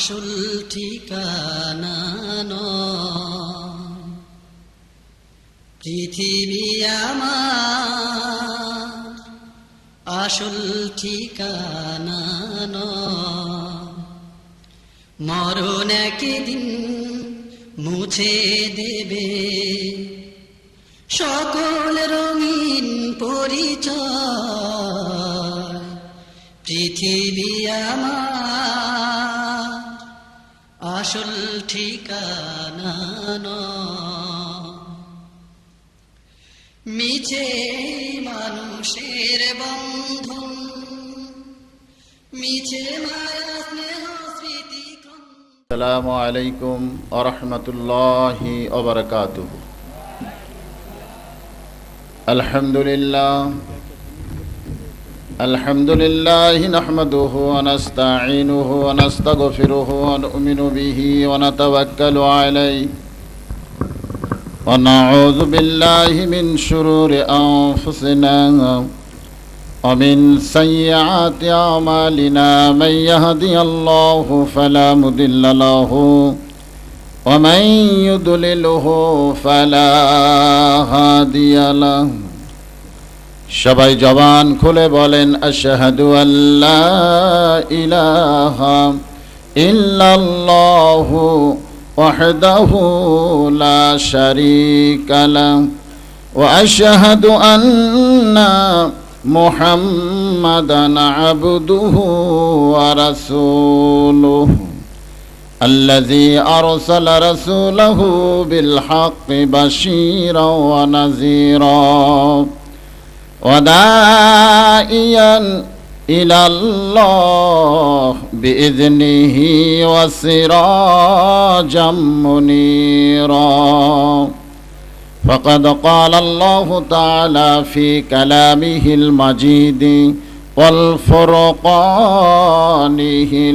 আসল ঠিকানা নয়। পৃথিবী আমার আসল ঠিকানা নয়। মরণ একদিন মুছে দেবে সকল রঙিন পরিচয়। পৃথিবী আমার আসল ঠিকানা নয়। মিছে মানুষের বন্ধন, মিছে মায়া স্নেহ স্মৃতি। আসসালামু আলাইকুম ওয়া রাহমাতুল্লাহি ওয়া বারাকাতুহু। আলহামদুলিল্লাহি নাহমাদুহু ওয়া নাস্তাঈনুহু ওয়া নাস্তাগফিরুহু ওয়া নু'মিনু বিহি ওয়া নাতাওয়াক্কালু আলাইহি ওয়া নাউযু বিল্লাহি মিন শুরুরি আনফুসিনা ওয়া মিন সাইয়্যাতি আমালিনা মান ইয়াহদিয়াল্লাহু ফালা মুদিল্লা লাহু ওয়া মান ইউদ্লিলহু ফালা হাদিয়া লাহু। সবাই জবান খুলে বলেন আশহাদু আল্লা ইলাহা ইল্লাল্লাহু ওয়াহদাহু লা শারীকা লাহু ওয়া আশহাদু আন্না মুহাম্মাদান আবদুহু ওয়া রাসূলুহু আল্লাযী আরসালা রাসূলাহু বিল হাক্কি বাশীরা ওয়া নাযীরা وداعيا إلى الله بإذنه وسراجا منيرا. فقد قال الله تعالى في كلامه المجيد والفرقانه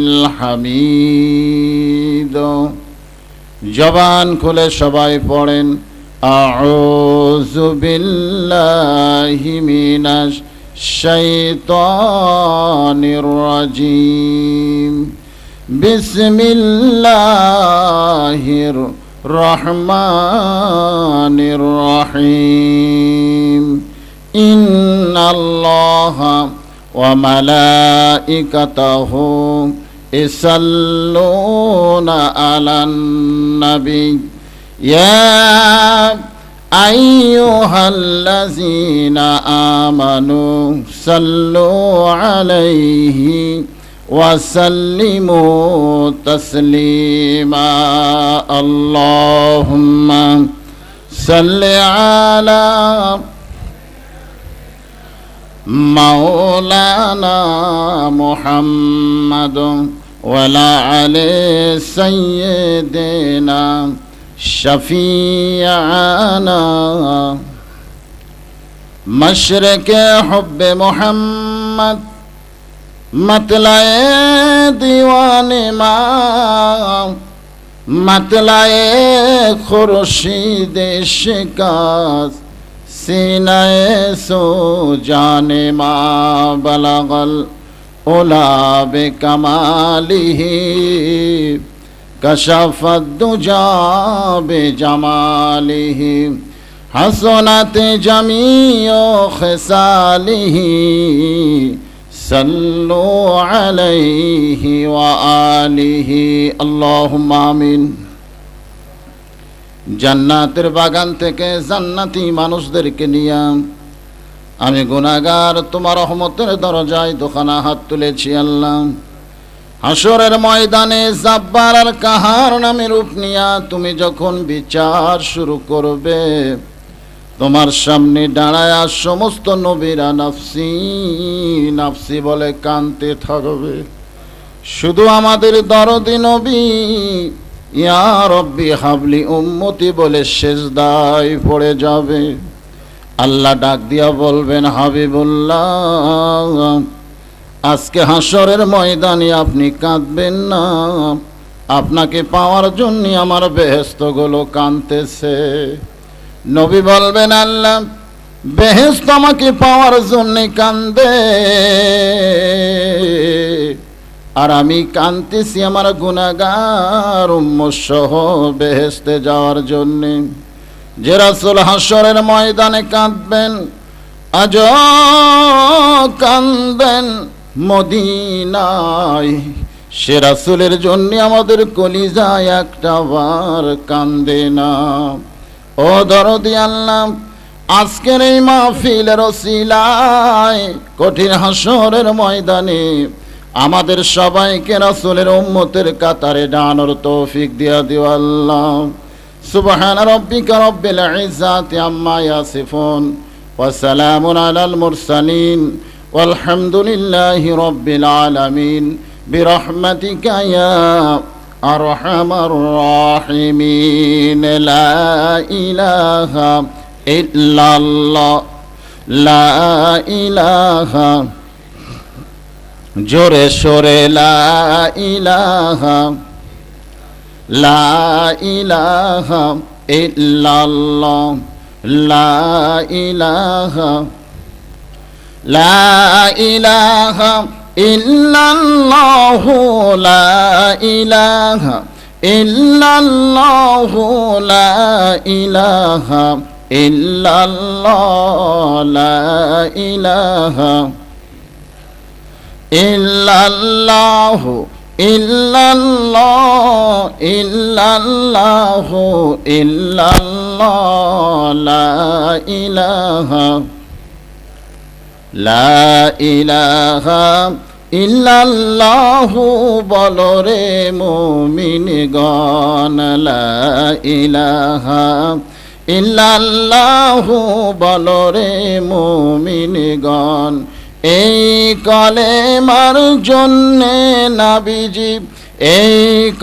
الحميد. জবান খুলে সবাই পড়েন আউযু বিল্লাহি মিনাশ শাইতানির রাজিম। বিসমিল্লাহির রহমানির রহিম। ইন্নাল্লাহা ওয়া মালাইকাতাহু ইসাল্লুনা আলান নবী ইয়া আইয়ুহাল্লাযীনা আমানু সাল্লু আলাইহি ওয়া সাল্লিমু তাসলিমা। আল্লাহুম্মা সাল্লি আলা মাওলানা মুহাম্মাদ ওয়া আলা আলি সাইয়্যিদিনা शफीआना। मशरक़े हुब्बे मोहम्मद मतलाए दीवाने माँ मतलाए खुर्शीद शिकास सीनाए सो जाने माँ बलगल उला बे कमालिही कशफत दुजा बेजमालिही हसनत जमीओ खिसालिही सल्लु अलैहि व आलिहि अल्लाहुम्मा आमीन। জান্নাতের বাগান থেকে জান্নাতি মানুষদেরকে নিয়ে আমি গুনাহগার তোমার রহমতের দরজায় দুখানা হাত তুলেছি আল্লাহ। হাসরের ময়দানে জাব্বার আর কাহার নামে রূপ নিয়া তুমি যখন বিচার শুরু করবে, তোমার সামনে দাঁড়ায়া সমস্ত নবীরা নাফসি নাফসি বলে কাঁদতে থাকবে। শুধু আমাদের দরদি নবী ইয়া রব্বি হাবলি উম্মতি বলে সেজদায় পড়ে যাবে। আল্লাহ ডাক দিয়া বলবেন হাবিবুল্লাহ, আজকে হাসরের ময়দানে আপনি কাঁদবেন না, আপনাকে পাওয়ার জন্য আমার বেহেশতগুলো কাঁদতেছে। নবী বলবেন আল্লাহ বেহেশত আমাকে পাওয়ার জন্য কান্দে, আর আমি কাঁদতেছি আমার গুনাহগার উম্মত সহ বেহেশতে যাওয়ার জন্যে। যে রাসূল হাসরের ময়দানে কাঁদবেন, আজও কাঁদবেন মদিনায়, সে রাসূলের জন্য আমাদের কলিজায় একটা বার কান্দে না। ও দরদি আল্লাহ, আজকের এই মাহফিলের ওসিলায় কঠিন হাসরের ময়দানে আমাদের সবাইকে রাসূলের উম্মতের কাতারে দানোর তৌফিক দিয়া দিও আল্লাহ। সুবহান রাব্বিকা রাব্বিল ইজ্জাতি আম্মা ইয়াসিফুন ওয়া সালামুন আলাল মুরসালিন ওয়ালহামদুলিল্লাহি রাব্বিল আলামিন বিরহমাতিকা ইয়া আরহামার রাহিমিন। লা ইলাহা ইল্লাল্লাহ, লা ইলাহা, জোরে সোরে লা ইলাহা, লা ইলাহা ইল্লাল্লাহ, লা ইলাহা, লা ইলাহা ইল্লাল্লাহু, লা ইলাহা ইল্লাল্লাহু, লা ইলাহা ইল্লাল্লাহ, লা ইলাহা ইল্লাল্লাহু, ইল্লাল্লাহ, ইল্লাল্লাহু, ইল্লাল্লাহ, লা ইলাহা, লা ইলাহা ইল্লাল্লাহু বলো রে মুমিনগণ, লা ইলাহা ইল্লাল্লাহু বলো রে মুমিনগণ। এই কলেমার জন্যে নবীজি, এই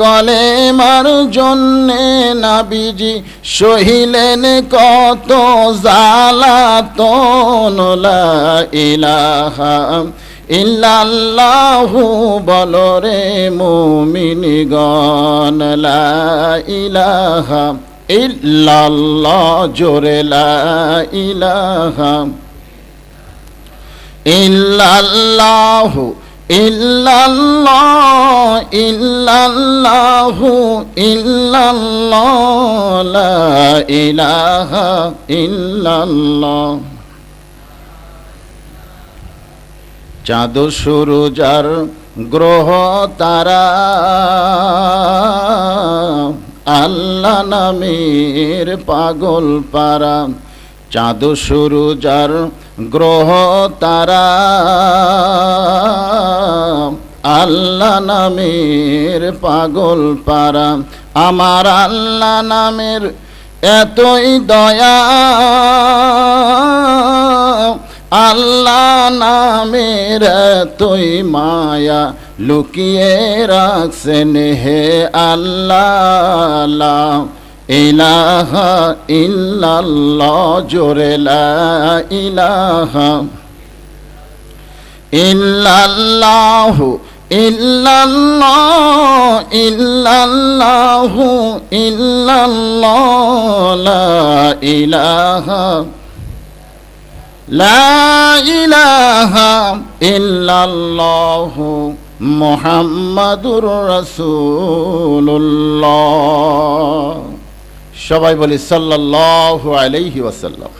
কলেমার জন্যে নবীজি সহিলেন কত জালাতন, লা ইলাহা ইল্লাল্লাহু বলো রে মুমিনগণ, লা ইলাহা ইল্লাল্লাহ, জোরে লা ইলাহা ইল্লাল্লাহু, ইল্লাল্লাহ, ইল্লাল্লাহু, ইল্লাল্লাহ, লা ইলাহা ইল্লাল্লাহ। চাঁদ সূরজার গ্রহ তারা আল্লাহ নামের পাগল পারা, চাঁদ সূরজার গ্রহ তারা আল্লাহ নামের পাগল পারা। আমার আল্লাহ নামের এতই দয়া, আল্লাহ নামের এতই মায়া, লুকিয়ে রাখছেন হে আল্লাহ, লা ইলাহা ইল্লাল্লাহ, জোরে লা ইলাহা ইল্লাল্লাহু, ইল্লাল্লাহ, ইল্লাল্লাহু, ইল্লাল্লাহ, লা ইলাহা, লা ইলাহা ইল্লাল্লাহু মুহাম্মাদুর রাসূলুল্লাহ। সবাই বলি সাল্লাল্লাহু আলাইহি ওয়াসাল্লাম।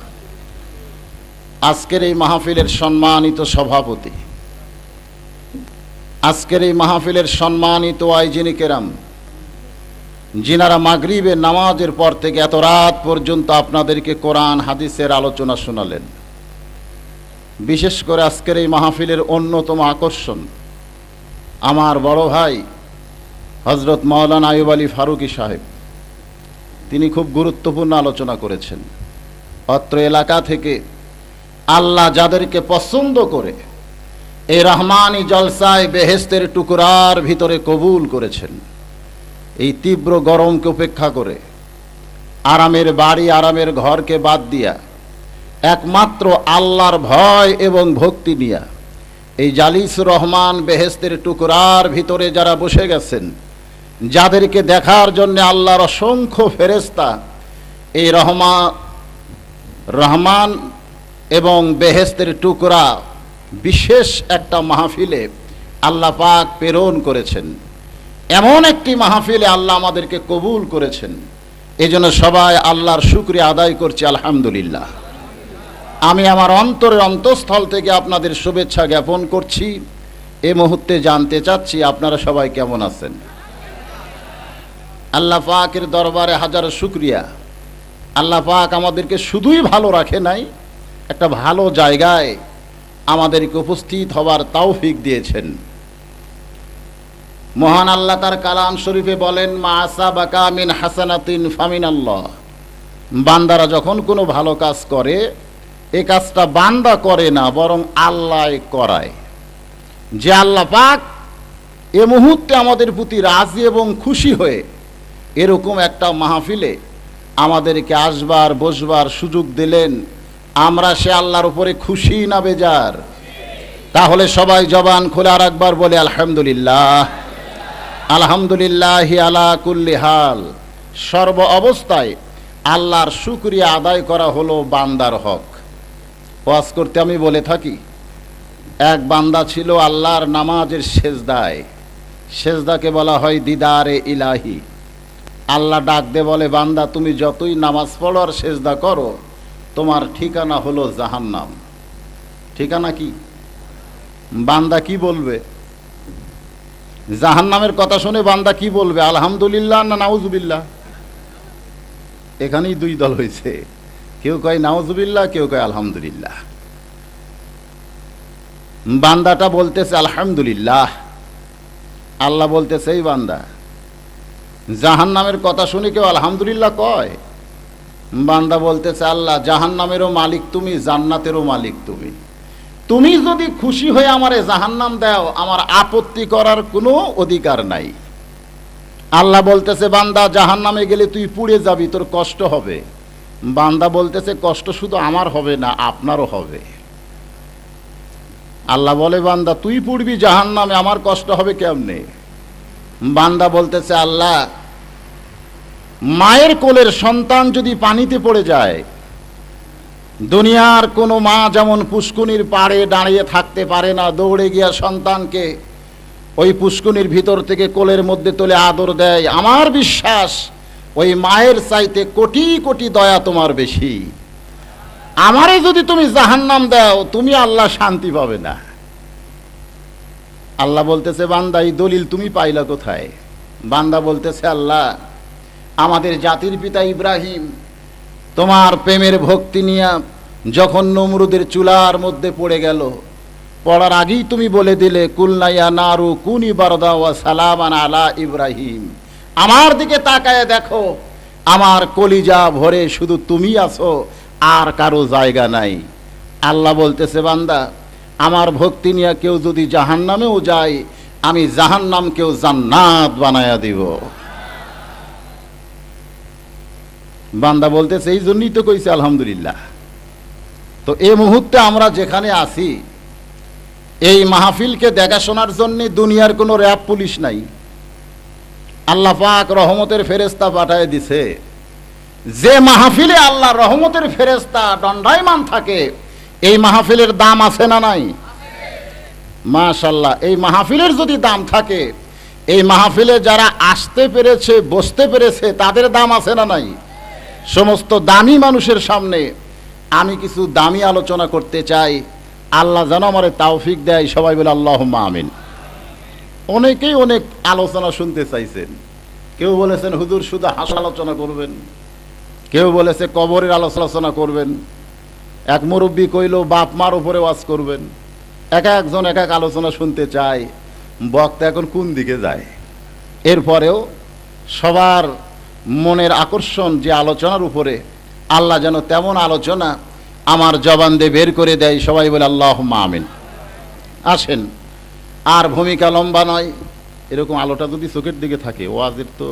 আজকের এই মাহফিলের সম্মানিত সভাপতি, আজকের এই মাহফিলের সম্মানিত আয়োজনী কেরাম, যিনারা মাগরিবের নামাজের পর থেকে এত রাত পর্যন্ত আপনাদেরকে কোরআন হাদিসের আলোচনা শোনালেন। বিশেষ করে আজকের এই মাহফিলের অন্যতম আকর্ষণ আমার বড় ভাই হযরত মাওলানা আইয়ুব আলী ফারুকী সাহেব। তিনি খুব গুরুত্বপূর্ণ আলোচনা করেছেন। অত্র এলাকা থেকে আল্লাহ যাদেরকে পছন্দ করে এই রহমানি জলসায় বেহেশতের টুকরার ভিতরে কবুল করেছেন, এই তীব্র গরমকে উপেক্ষা করে আরামের বাড়ি, আরামের ঘরকে বাদ দিয়া একমাত্র আল্লাহর ভয় এবং ভক্তি নিয়া এই জালিসুর রহমান বেহেশতের টুকরার ভিতরে যারা বসে গেছেন, যাদেরকে দেখার জন্য আল্লাহর অসংখ্য ফেরেশতা এই রহমান এবং বেহেশতের টুকরা বিশেষ একটা মাহফিলে আল্লাহ পাক প্রেরণ করেছেন, এমন একটি মাহফিলে আল্লাহ আমাদেরকে কবুল করেছেন। এজন্য সবাই আল্লাহর শুকরিয়া আদায় করছি, আলহামদুলিল্লাহ। আমি আমার অন্তরের অন্তঃস্থল থেকে আপনাদের শুভেচ্ছা জ্ঞাপন করছি। এই মুহূর্তে জানতে চাচ্ছি আপনারা সবাই কেমন আছেন। আল্লাহ পাকের দরবারে হাজারো শুকরিয়া। আল্লাহ পাক আমাদেরকে শুধুই ভালো রাখে নাই, একটা ভালো জায়গায় আমাদেরকে উপস্থিত হবার তৌফিক দিয়েছেন। মহান আল্লাহ তার কালাম শরীফে বলেন, মা আসাবাকা মিন হাসানাতিন ফামিনাল্লাহ। বান্দারা যখন কোনো ভালো কাজ করে, এই কাজটা বান্দা করে না, বরং আল্লাহ করায়। যে আল্লাহ পাক এ মুহূর্তে আমাদের প্রতি রাজি এবং খুশি হয়ে এরকম একটা মাহফিলে আমাদেরকে আসবার বসবার সুযোগ দিলেন, আমরা সে আল্লাহর উপরে খুশি না বেজার? তাহলে সবাই জবান খুলে আর একবার বলে আলহামদুলিল্লাহ। আলহামদুলিল্লাহি আলা কুল্লি হাল। সর্ব অবস্থায় আল্লাহর শুকরিয়া আদায় করা হলো বান্দার হক। ওয়াজ করতে আমি বলে থাকি, এক বান্দা ছিল আল্লাহর নামাজের সেজদায়। সেজদাকে বলা হয় দিদারে ইলাহি। আল্লাহ ডাক দে বলে, বান্দা তুমি যতই নামাজ পড়ো আর সেজদা করো, তোমার ঠিকানা হলো জাহান্নাম। ঠিকানা কি? বান্দা কি বলবে? জাহান্নামের কথা শুনে বান্দা কি বলবে? আলহামদুলিল্লাহ না নাউজুবিল্লাহ? এখানেই দুই দল হয়েছে, কেউ কয় নাউজুবিল্লাহ, কেউ কয় আলহামদুলিল্লাহ। বান্দাটা বলতেছে আলহামদুলিল্লাহ। আল্লাহ বলতেছে, এই বান্দা, জাহান্নামের কথা শুনে কেউ আলহামদুলিল্লাহ কয়? বান্দা বলতেছে, আল্লাহ জাহান্নামেরও মালিক তুমি, জান্নাতেরও মালিক তুমি। তুমি যদি খুশি হয়ে আমারে জাহান্নাম দাও, আমার আপত্তি করার কোনো অধিকার নাই। আল্লাহ বলতেছে, বান্দা জাহান্নামে গেলে তুই পুড়ে যাবি, তোর কষ্ট হবে। বান্দা বলতেছে, কষ্ট শুধু আমার হবে না, আপনারও হবে। আল্লাহ বলে, বান্দা তুই পুড়বি জাহান্নামে, আমার কষ্ট হবে কেমনে? বান্দা বলতেছে, আল্লাহ মায়ের কোলের সন্তান যদি পানিতে পড়ে যায়, দুনিয়ার কোনো মা যেমন পুষ্কুনির পাড়ে দাঁড়িয়ে থাকতে পারে না, দৌড়ে গিয়া সন্তানকে ওই পুষ্কুনির ভিতর থেকে কোলের মধ্যে তুলে আদর দেয়, আমার বিশ্বাস ওই মায়ের চাইতে কোটি কোটি দয়া তোমার বেশি। আমারে যদি তুমি জাহান্নাম দাও, তুমি আল্লাহ শান্তি পাবে না। আল্লাহ বলতেছে, বান্দা এই দলিল তুমি পাইলা কোথায়? বান্দা বলতেছে, আল্লাহ আমাদের জাতির পিতা ইব্রাহিম তোমার প্রেমের ভক্তি নিয়ে যখন নমরুদের চুলার মধ্যে পড়ে গেল, পড়ার আগেই তুমি বলে দিলে, কুলনাইয়া নারু কুনি বারদা ওয়া সালামান আলা ইব্রাহিম। আমার দিকে তাকায় দেখো, আমার কলিজা ভরে শুধু তুমি আছো, আর কারো জায়গা নাই। আল্লাহ বলতেছে, বান্দা আমার ভক্তি নিয়ে কেউ যদি জাহান্নামেও যায়, আমি জাহান্নামকেও জান্নাত বানায়া দিব। বান্দা বলতেছে, এই জন্যই তো কইছে আলহামদুলিল্লাহ। তো এই মুহূর্তে আমরা যেখানে আছি, এই মাহফিলকে দেখাশোনার জন্য দুনিয়ার কোনো র্যাব পুলিশ নাই। আল্লাহ পাক রহমতের ফেরেশতা পাঠায় দিছে। যে মাহফিলে আল্লাহ রহমতের ফেরেশতা দণ্ডায়মান থাকে, এই মাহফিলের দাম আছে না নাই? মাশাআল্লাহ। এই মাহফিলের যদি দাম থাকে, এই মাহফিলে যারা আসতে পেরেছে, বসতে পেরেছে, তাদের দাম আছে না নাই? সমস্ত দামি মানুষের সামনে আমি কিছু দামি আলোচনা করতে চাই। আল্লাহ যেন আমারে তৌফিক দেয়। সবাই বলে আল্লাহুম্মা আমিন। অনেকেই অনেক আলোচনা শুনতে চাইছেন। কেউ বলেছেন হুজুর শুধু হাসা আলোচনা করবেন, কেউ বলেছে কবরের আলোচনা করবেন, এক মুরব্বী কইল বাপ মার উপরে ওয়াজ করবেন। এক একজন এক এক আলোচনা শুনতে চায়। বক্তা এখন কোন দিকে যায়? এরপরেও সবার মনের আকর্ষণ যে আলোচনার উপরে, আল্লাহ যেন তেমন আলোচনা আমার জবান দিয়ে বের করে দেয়। সবাই বলে আল্লাহুম্মা আমিন। আসেন, আর ভূমিকা লম্বা নয়। এরকম আলোটা যদি চোখের দিকে থাকে, ওয়াজের তো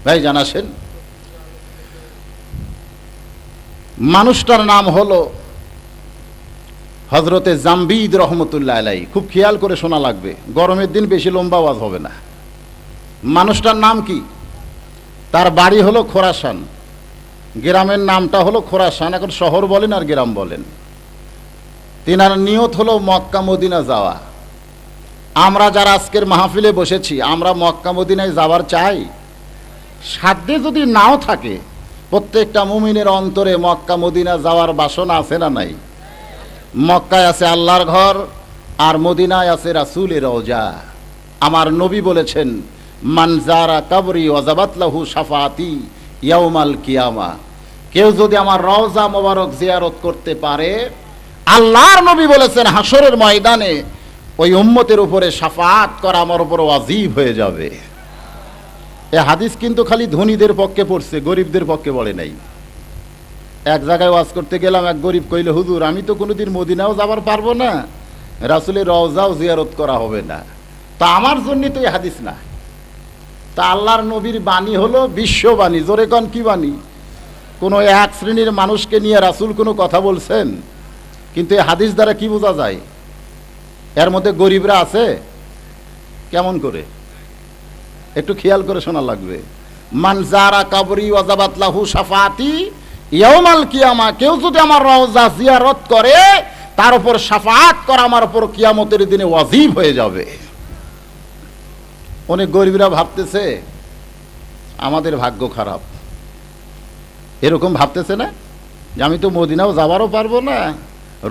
ভাই জানাসেন। মানুষটার নাম হলো হজরতে জামবিদ রহমতুল্লাহ আলাইহি। খুব খেয়াল করে শোনা লাগবে, গরমের দিন বেশি লম্বা ওয়াজ হবে না। মানুষটার নাম কি? তার বাড়ি হলো খোরাসান, গ্রামের নামটা হলো খোরাসান। এখন শহর বলেন আর গ্রাম বলেন। তিনার নিয়ত হলো মক্কা মদিনা যাওয়া। আমরা যারা আজকের মাহফিলে বসেছি, আমরা মক্কা মদিনায় যাওয়ার চাই? সাধ্যে যদি নাও থাকে, প্রত্যেকটা মুমিনের অন্তরে মক্কা মদিনা যাওয়ার বাসনা আছে না নাই? মক্কায় আছে আল্লাহর ঘর, আর মদিনায় আছে রাসূলের রওজা। আমার নবী বলেছেন, মান যারা কবরি ওয়াজাবাত লাহু শাফাআতি ইয়াউমাল কিয়ামা। কেউ যদি আমার রওজা মোবারক জিয়ারত করতে পারে, আল্লাহর নবী বলেছেন হাসরের ময়দানে ওই উম্মতের উপরে শাফাআত করা আমার উপর ওয়াজিব হয়ে যাবে। এ হাদিস কিন্তু খালি ধনীদের পক্ষে পড়ছে, গরিবদের পক্ষে বলে নাই। এক জায়গায় ওয়াজ করতে গেলাম, এক গরিব কইল, হুজুর আমি তো কোনোদিন মদিনাও যাবার পারবো না, রাসূলের রওজাও জিয়ারত করা হবে না, তা আমার জন্য তো এই হাদিস না। তা আল্লাহর নবীর বাণী হলো বিশ্ববাণী। জোরে কন কি বাণী? কোনো এক শ্রেণীর মানুষকে নিয়ে রাসূল কোনো কথা বলছেন, কিন্তু এই হাদিস দ্বারা কি বোঝা যায়? এর মধ্যে গরিবরা আছে? কেমন করে? একটু খেয়াল করে শোনা লাগবে। মান যারা কবরি ওয়াজাবাত লাহু শাফাআতি ইয়াউমাল কিয়ামা। কেউ যদি আমার রওজা জিয়ারত করে, তার উপর শাফাআত করা আমার উপর কিয়ামতের দিনে ওয়াজিব হয়ে যাবে। অনেক গরিবরা ভাবতেছে আমাদের ভাগ্য খারাপ, এরকম ভাবতেছে না যে আমি তো মদিনাও যাবারও পারবো না,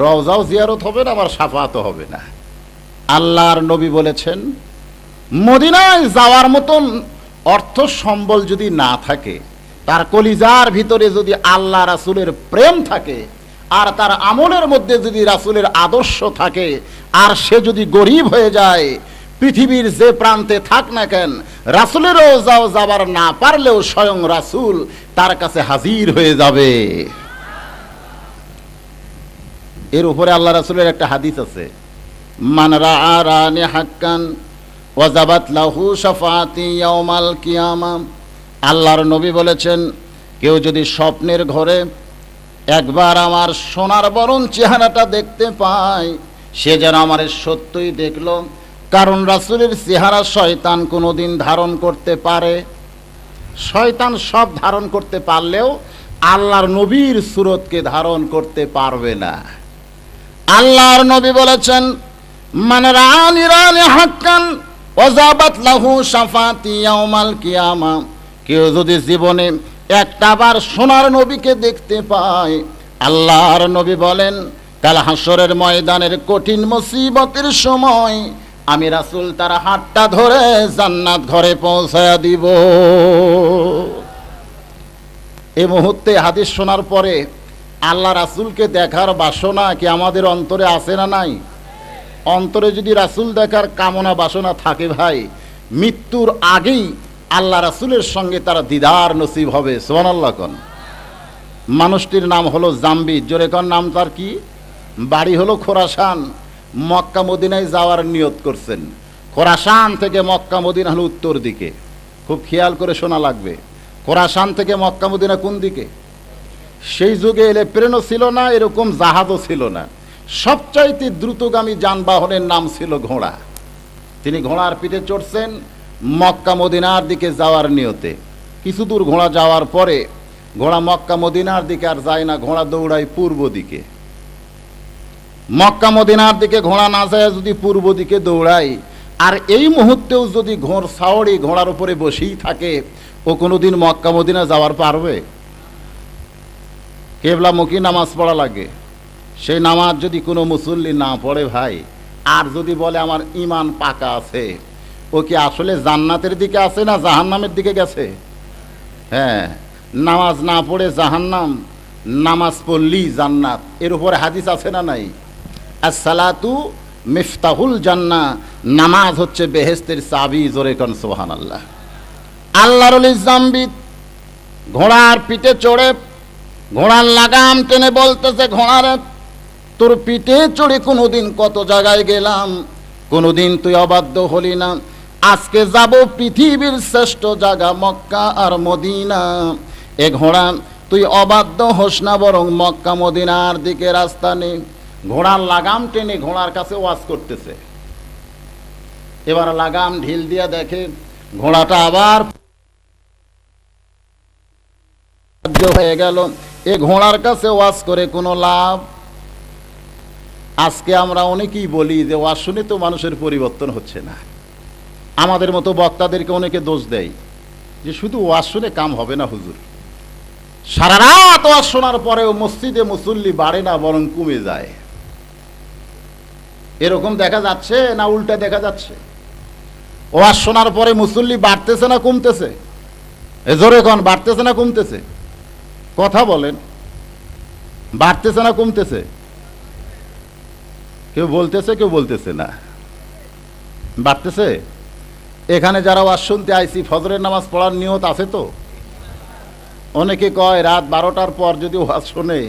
রওজাও জিয়ারত হবে না, আমার শাফাআতও হবে না। আল্লাহর নবী বলেছেন, মদিনায় যাওয়ার মতন অর্থ সম্বল যদি না থাকে, তার কলিজার ভিতরে যদি আল্লাহ রাসূলের প্রেম থাকে, আর তার আমলের মধ্যে যদি রাসূলের আদর্শ থাকে, আর সে যদি গরিব হয়ে যায়, পৃথিবীর যে প্রান্তে থাক না কেন, রাসূলের রওজাও যাবার না পারলেও স্বয়ং রাসূল তার কাছে হাজির হয়ে যাবে। এর উপরে আল্লাহ রাসূলের একটা হাদিস আছে, মান রাআ রানি হাক্কান ওয়াজাবাত লাহু শাফাআতি ইয়াউমাল কিয়ামা। আল্লাহর নবী বলেছেন, কেউ যদি স্বপ্নের ঘরে একবার আমার সোনার বরণ চেহারাটা দেখতে পায়, সে যেন আমার সত্যই দেখলো। কারণ রাসূলের চেহারা শয়তান কোনোদিন ধারণ করতে পারে? শয়তান সব ধারণ করতে পারলেও আল্লাহর নবীর সুরতকে ধারণ করতে পারবে না। আল্লাহর নবী বলেছেন, মান রাআনি রানি হাক্কান ওয়াজাবাত লাহু শাফাআতি ইয়াউমাল কিয়ামা। কেউ যদি জীবনে একটাবার সোনার নবীকে দেখতে পায়, আল্লাহর নবী বলেন, কাল হাসরের ময়দানের কঠিন মুসিবতের সময় আমি রাসূল তার হাতটা ধরে জান্নাত ঘরে পৌঁছায়া দিব। এই মুহূর্তে হাদিস শোনার পরে আল্লাহ রাসূলকে দেখার বাসনা কি আমাদের অন্তরে আছে না নাই? অন্তরে যদি রাসূল দেখার কামনা বাসনা থাকে ভাই, মৃত্যুর আগেই আল্লাহ রাসূলের সঙ্গে তার দিদার নসিব হবে। সুবহানাল্লাহ কোন। মানুষটির নাম হলো জাম্বি। জোরে কোন নাম তার কি? বাড়ি হলো খোরাসান। মক্কা মদিনায় যাওয়ার নিয়ত করছেন। খোরাসান থেকে মক্কা মদিনা হলো উত্তর দিকে। খুব খেয়াল করে শোনা লাগবে। খোরাসান থেকে মক্কা মদিনা কোন দিকে? সেই যুগে এরোপ্লেনও ছিল না, এরকম জাহাজও ছিল না। সবচাইতে দ্রুতগামী যানবাহনের নাম ছিল ঘোড়া। তিনি ঘোড়ার পিঠে চড়ছেন মক্কা মদিনার দিকে যাওয়ার নিয়তে। কিছু দূর ঘোড়া যাওয়ার পরে ঘোড়া মক্কা মদিনার দিকে আর যায় না, ঘোড়া দৌড়ায় পূর্ব দিকে। মক্কা মদিনার দিকে ঘোড়া না যায় যদি পূর্ব দিকে দৌড়ায়, আর এই মুহূর্তেও যদি ঘোড় সাওয়ারি ঘোড়ার উপরে বসেই থাকে, ও কোনোদিন মক্কা মদিনা যাওয়ার পারবে? কেবলামুখী নামাজ পড়া লাগে। সেই নামাজ যদি কোনো মুসল্লি না পড়ে ভাই, আর যদি বলে আমার ঈমান পাকা আছে, ও কি আসলে জান্নাতের দিকে আছে না জাহান্নামের দিকে গেছে? হ্যাঁ, নামাজ না পড়ে জাহান্নাম, নামাজ পড়লেই জান্নাত। এর উপরে হাদিস আছে না নাই? আসসালাতু মিফতাহুল জান্নাহ, নামাজ হচ্ছে বেহেশতের চাবি। জোরে কোন সুবহানাল্লাহ। আল্লাহর ওলি জাম্বি ঘোড়ার পিঠে চড়ে ঘোড়ার লাগাম টেনে বলতেছে, ঘোড়ারে তোর পিঠে চড়ে কোনোদিন কত জায়গায় গেলাম, কোনোদিন তুই অবাধ্য হলি না। আজকে যাব পৃথিবীর শ্রেষ্ঠ জায়গা মক্কা আর মদিনা। এ ঘোড়া তুই অবাধ্য হোস না, বরং মক্কা মদিনার দিকে রাস্তা নে। ঘোড়ার লাগাম টেনে ঘোড়ার কাছে ওয়াজ করতেছে। এবার লাগাম ঢিল দিয়া দেখে ঘোড়াটা আবার হয়ে গেল। এ ঘোড়ার কাছে ওয়াজ করে কোনো লাভ? আজকে আমরা অনেকেই বলি যে ওয়াজ শুনে তো মানুষের পরিবর্তন হচ্ছে না। আমাদের মতো বক্তাদেরকে অনেকে দোষ দেয় যে শুধু ওয়াজ শুনে কাম হবে না হুজুর, সারা রাত ওয়াজ শোনার পরেও মসজিদে মুসল্লি বাড়ে না, বরং কমে যায়। এরকম দেখা যাচ্ছে না উল্টা দেখা যাচ্ছে? ওয়াজ শোনার পরে মুসল্লি বাড়তেছে না কমতেছে? এ জোরে কোন, বাড়তেছে না কমতেছে? কথা বলেন, বাড়তেছে না কমতেছে? কেউ বলতেছে, কেউ বলতেছে না। বাড়তেছে। এখানে যারা ওয়াজ শুনতে আইছি ফজরের নামাজ পড়ার নিয়ত আছে তো? অনেকে কয় রাত 12টার পর যদি ওয়াজ শোনে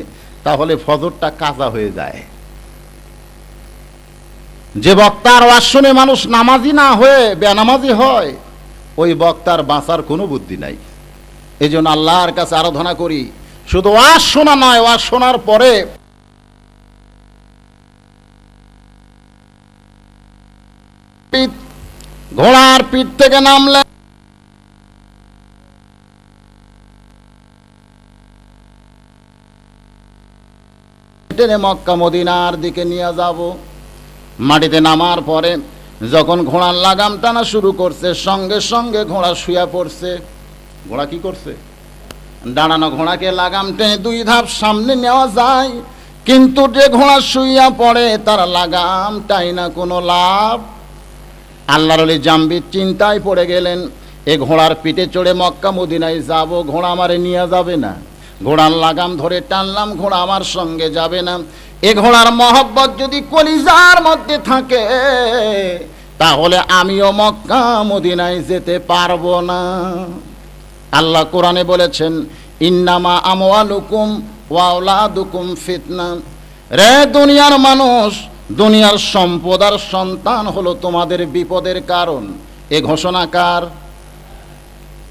তাহলে ফজরটা কাজা হয়ে যায়। যে বক্তার ওয়াজ শুনে মানুষ নামাজি না হয়ে বেনামাজি হয়, ওই বক্তার বাঁচার কোনো বুদ্ধি নাই। এই জন্য আল্লাহর কাছে আরাধনা করি, শুধু ওয়াজ শোনা নয়, ওয়াজ শোনার পরে ঘোড়ার পিঠ থেকে নামলে টেনে মক্কা মদিনার দিকে নিয়ে যাব। মাটিতে নামার পরে যখন ঘোড়ার লাগাম টানা শুরু করছে, সঙ্গে সঙ্গে ঘোড়া শুয়ে পড়ছে। ঘোড়া কি করছে? দাঁড়ানো ঘোড়াকে লাগাম টেনে 2 ধাপ সামনে নেওয়া যায়, কিন্তু যে ঘোড়া শুইয়া পড়ে তার লাগাম টাইনা কোনো লাভ। আল্লাহর ওলি জামবিদ চিন্তায় পড়ে গেলেন, এ ঘোড়ার পিঠে চড়ে মক্কা মদিনায় যাব, ঘোড়া আমারে নিয়ে যাবে না। ঘোড়ার লাগাম ধরে টানলাম, ঘোড়া আমার সঙ্গে যাবে না। এ ঘোড়ার মহব্বত যদি কলিজার মধ্যে থাকে তাহলে আমিও মক্কা মদিনায় যেতে পারবো না। আল্লাহ কোরআনে বলেছেন, ইন্নামা আমওয়ালুকুম ওয়া আওলাদুকুম ফিতনা। রে দুনিয়ার মানুষ, দুনিয়ার সম্পদ আর সন্তান হলো তোমাদের বিপদের কারণ। এ ঘোষণা কার?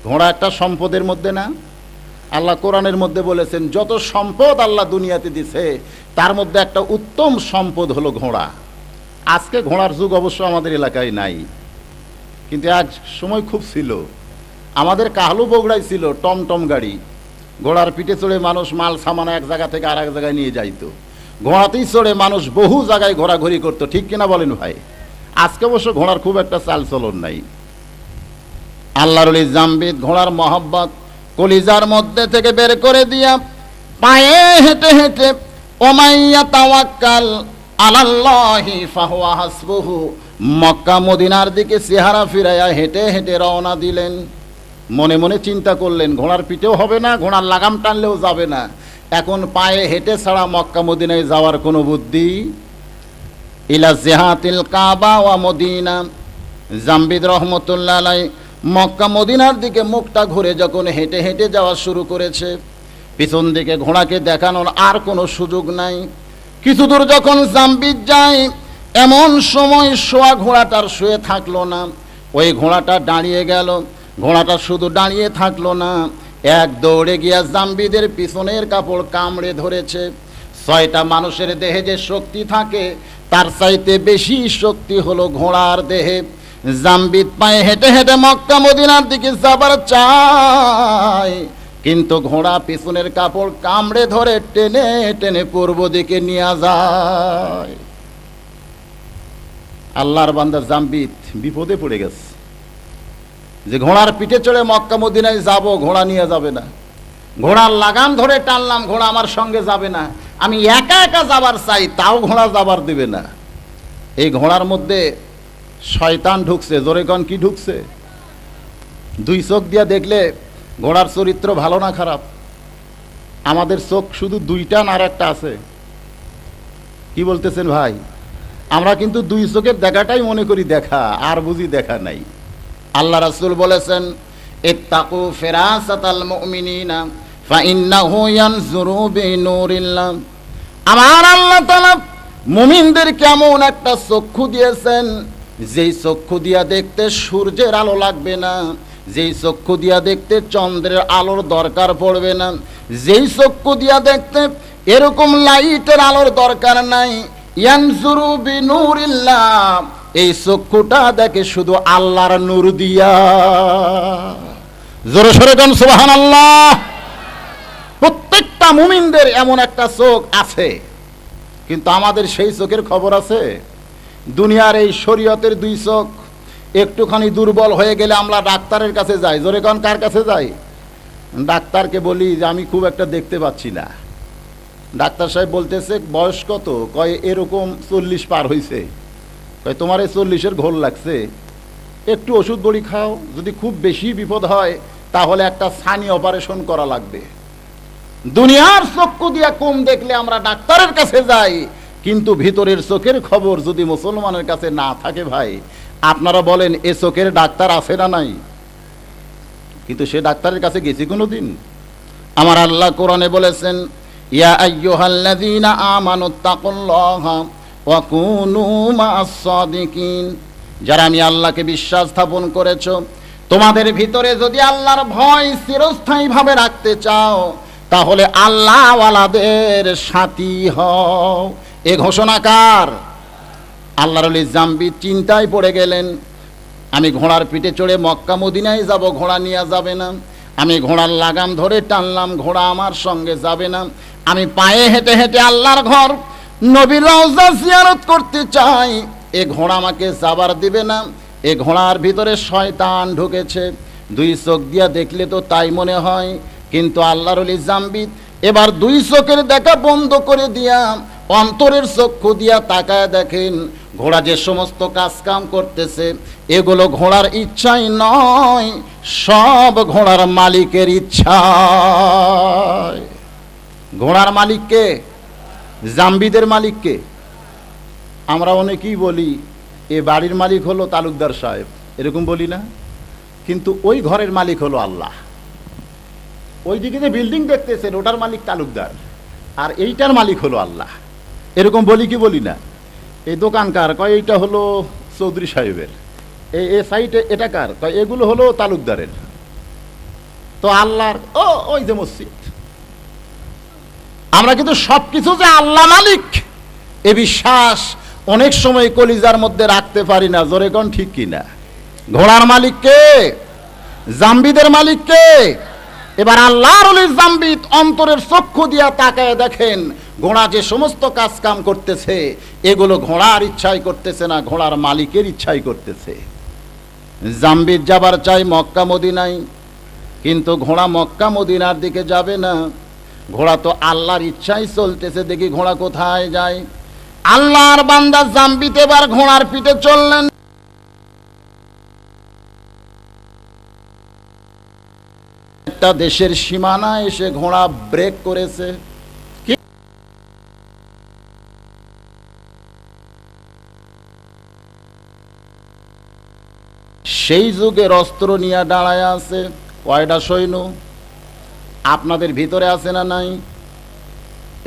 ঘোড়া একটা সম্পদের মধ্যে না? আল্লাহ কোরআনের মধ্যে বলেছেন যত সম্পদ আল্লাহ দুনিয়াতে দিছে তার মধ্যে একটা উত্তম সম্পদ হলো ঘোড়া। আজকে ঘোড়ার যুগ অবশ্য আমাদের এলাকায় নাই, কিন্তু এক সময় খুব ছিল। আমাদের কাহলু বগুড়ায় ছিল টমটম গাড়ি, ঘোড়ার পিঠে চড়ে মানুষ মাল সামান এক জায়গা থেকে আর এক জায়গায় নিয়ে যাইতো। ঘোড়াতেই চড়ে মানুষ বহু জায়গায় ঘোরাঘুরি করতো, ঠিক কিনা বলেন ভাই? আজকে অবশ্য ঘোড়ার খুব একটা চাল চলন নাই। আল্লাহর ওলি জামবিদ ঘোড়ার মহব্বত কলিজার মধ্যে থেকে বের করে দিয়া পায়ে হেঁটে হেঁটে ওমাইয়া তাওয়াক্কাল আলাল্লাহি ফাহুয়া হাসবুহু, মক্কা মদিনার দিকে চেহারা ফিরাইয়া হেঁটে হেঁটে রওনা দিলেন। মনে মনে চিন্তা করলেন ঘোড়ার পিঠেও হবে না, ঘোড়ার লাগাম টানলেও যাবে না, এখন পায়ে হেঁটে ছাড়া মক্কা মদিনায় যাওয়ার কোনো বুদ্ধি। ইলা জিহাতিল কাবা ওয়া মদিনা। জামবিদ রহমতুল্লাহ আলাইহি মক্কা মদিনার দিকে মুখটা ঘুরে যখন হেঁটে হেঁটে যাওয়া শুরু করেছে, পিছন দিকে ঘোড়াকে দেখানোর আর কোনো সুযোগ নাই। কিছু দূর যখন জামবিদ যায়, এমন সময় শোয়া ঘোড়াটার শুয়ে থাকলো না, ওই ঘোড়াটা দাঁড়িয়ে গেল। ঘোড়াটা শুধু দাঁড়িয়ে থাকলো না, এক দৌড়ে গিয়া জামবিদের পিছনের কাপড় কামড়ে ধরেছে। 6টা মানুষের দেহে যে শক্তি থাকে তার চাইতে বেশি শক্তি হলো ঘোড়ার দেহে। জামবিদ পায়ে হেঁটে হেঁটে মক্কা মদিনার দিকে যাবার চায়, কিন্তু ঘোড়া পিছনের কাপড় কামড়ে ধরে টেনে টেনে পূর্ব দিকে নিয়ে যায়। আল্লাহর বান্দা জামবিদ বিপদে পড়ে গেছে যে ঘোড়ার পিঠে চড়ে মক্কা মদিনায় যাব, ঘোড়া নিয়ে যাবে না। ঘোড়ার লাগাম ধরে টানলাম, ঘোড়া আমার সঙ্গে যাবে না। আমি একা একা যাবার চাই, তাও ঘোড়া যাবার দিবে না। এই ঘোড়ার মধ্যে শয়তান ঢুকছে। জোরে কন, কি ঢুকছে? 2 চোখ দিয়া দেখলে ঘোড়ার চরিত্র ভালো না খারাপ? আমাদের চোখ শুধু 2টা না আর একটা আছে? কি বলতেছেন ভাই? আমরা কিন্তু 2 চোখের দেখাটাই মনে করি দেখা, আর বুঝি দেখা নাই। আল্লাহ রাসূল বলেছেন, ইত্তাকু ফিরাসাতাল মুমিনিনা ফাইন্নাহু ইয়ানজুরু বিনুরিল্লাহ। আমার আল্লাহ তাআলা মুমিনদের কেমন একটা চক্ষু দিয়েছেন, যেই চক্ষু দিয়া দেখতে সূর্যের আলো লাগবে না, যেই চক্ষু দিয়া দেখতে চন্দ্রের আলোর দরকার পড়বে না, যেই চক্ষু দিয়া দেখতে এরকম লাইটের আলোর দরকার নাই। ইয়ানজুরু বিনুরিল্লাহ, এই চক্ষুটা দেখে শুধু আল্লাহর নূর দিয়া। জোরে সোরে কোন সুবহানাল্লাহ। প্রত্যেকটা মুমিনদের এমন একটা চোখ আছে, কিন্তু আমাদের সেই চোখের খবর আছে? দুনিয়ার এই শরীয়তের দুই চোখ একটুখানি দুর্বল হয়ে গেলে আমরা ডাক্তারের কাছে যাই। জোরে কোন, কার কাছে যাই? ডাক্তারকে বলি যে আমি খুব একটা দেখতে পাচ্ছি না। ডাক্তার সাহেব বলতেছে বয়স কত? কয় এরকম 40 পার হয়েছে। কয় তোমার এই 40-এর ঘোর লাগছে, একটু ওষুধ বড়ি খাও, যদি খুব বেশি বিপদ হয় তাহলে একটা ছানি অপারেশন করা লাগবে। দুনিয়ার চক্ষু দিয়া কম দেখলে আমরা ডাক্তারের কাছে যাই, কিন্তু ভিতরের চোখের খবর যদি মুসলমানের কাছে না থাকে ভাই, আপনারা বলেন এ চোখের ডাক্তার আছে না নাই? কিন্তু সে ডাক্তারের কাছে গেছি কোনোদিন? আমার আল্লাহ কোরআনে বলেছেন, ইয়া আইয়ুহাল্লাযীনা আমানুত্তাকুল্লাহা ওয়া কুনু মা'আস সাদিকিন, যারা আমি আল্লাহকে বিশ্বাস স্থাপন করেছো, তোমাদের ভিতরে যদি আল্লাহর ভয় চিরস্থায়ীভাবে রাখতে চাও তাহলে আল্লাহওয়ালাদের সাথী হও। এ ঘোষণা কার? আল্লাহর ওলি জাম্বি চিন্তায় পড়ে গেলেন, আমি ঘোড়ার পিঠে চড়ে মক্কা মদিনায় যাব, ঘোড়া নিয়ে যাবে না। আমি ঘোড়ার লাগাম ধরে টানলাম, ঘোড়া আমার সঙ্গে যাবে না। আমি পায়ে হেঁটে হেঁটে আল্লাহর ঘর নবীর রওজা জিয়ারত করতে চাই, এ ঘোড়া আমাকে যাবার দিবে না। এ ঘোড়ার ভিতরে শয়তান ঢুকেছে, দুই চোখ দিয়া দেখলে তো তাই মনে হয়, কিন্তু আল্লাহর ওলি জাম্বি এবার দুই চোখের দেখা বন্ধ করে দিয়া অন্তরের চক্ষু দিয়া তাকায় দেখেন ঘোড়া যে সমস্ত কাজ কাম করতেছে এগুলো ঘোড়ার ইচ্ছাই নয়, সব ঘোড়ার মালিকের ইচ্ছা। ঘোড়ার মালিককে? জাম্বিদের মালিককে? আমরা অনেকেই বলি এ বাড়ির মালিক হলো তালুকদার সাহেব, এরকম বলি না? কিন্তু ওই ঘরের মালিক হলো আল্লাহ। ওই দিকে যে বিল্ডিং দেখতেছেন ওটার মালিক তালুকদার, আর এইটার মালিক হলো আল্লাহ, এরকম বলি কি বলি না? এই দোকানকার কয় এইটা হলো চৌধুরী সাহেবের, এই সাইটে এটা কার? কয় এগুলো হলো তালুকদারের। তো আল্লাহর ওই যে মসজিদ। আমরা কিন্তু সবকিছু যে আল্লাহ মালিক এ বিশ্বাস অনেক সময় কলিজার মধ্যে রাখতে পারি না। জোরে কোন, ঠিক কিনা? ঘোড়ার মালিক কে? জাম্বিদের মালিক কে? এবার আল্লাহর ওলি জাম্বিদ অন্তরের চক্ষু দিয়া তাকায় দেখেন ঘোড়া যে সমস্ত কাজ কাম করতেছে এগুলো ঘোড়ার ইচ্ছাই করতেছে না, ঘোড়ার মালিকের ইচ্ছাই করতেছে। জাম্বিদ যাবার চাই মক্কা মদিনায়, কিন্তু ঘোড়া মক্কা মদিনার দিকে যাবে না, ঘোড়া তো আল্লাহর ইচ্ছাই চলতেছে। দেখি ঘোড়া কোথায় যায়। আল্লাহর বান্দা জাম্বিদ এবার ঘোড়ার পিঠে চললেন। একটা দেশের সীমানা এসে ঘোড়া ব্রেক করেছে। সেই যুগের অস্ত্র নিয়ে দাঁড়ায় আছে কয়টা সৈন্য? আপনাদের ভিতরে আছে না নাই?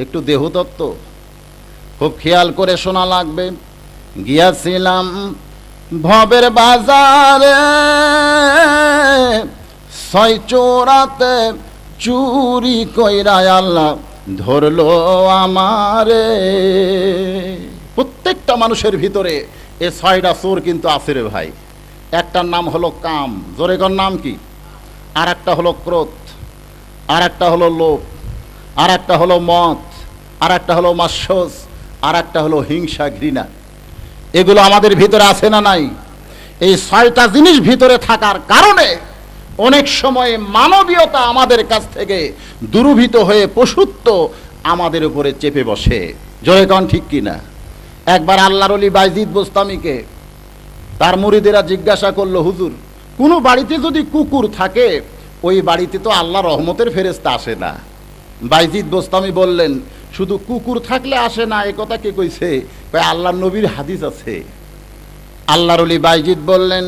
একটু দেহতত্ত্ব খুব খেয়াল করে শোনা লাগবে। গিয়াছিলাম ভবের বাজারে, ছয় চোরাতে চুরি কইরা আল্লাহ ধরলো আমারে। প্রত্যেকটা মানুষের ভিতরে এ ছয়টা চোর কিন্তু আছে রে ভাই। একটার নাম হলো কাম, জোরে কোন নাম কি? আর একটা হলো ক্রোধ, আর একটা হলো লোভ, আর একটা হলো মদ, আর একটা হলো মাৎসর্য, আর একটা হলো হিংসা ঘৃণা। এগুলো আমাদের ভিতরে আছে না নাই? এই ছয়টা জিনিস ভিতরে থাকার কারণে অনেক সময় মানবীয়তা আমাদের কাছ থেকে দুরূহীত হয়ে পশুত্ব আমাদের উপরে চেপে বসে। জয় কন, ঠিক কিনা? একবার আল্লাহর ওলি বাইজিদ বোস্তামিকে তার মুরিদেরা জিজ্ঞাসা করলো, হুজুর কোনো বাড়িতে যদি কুকুর থাকে ওই বাড়িতে তো আল্লাহ রহমতের ফেরেশতা আসে না। বাইজিদ বোস্তামি বললেন, শুধু কুকুর থাকলে আসে না এ কথা কে কইছে? আল্লাহর নবীর হাদিস আছে। আল্লাহর ওলি বাইজিদ বললেন,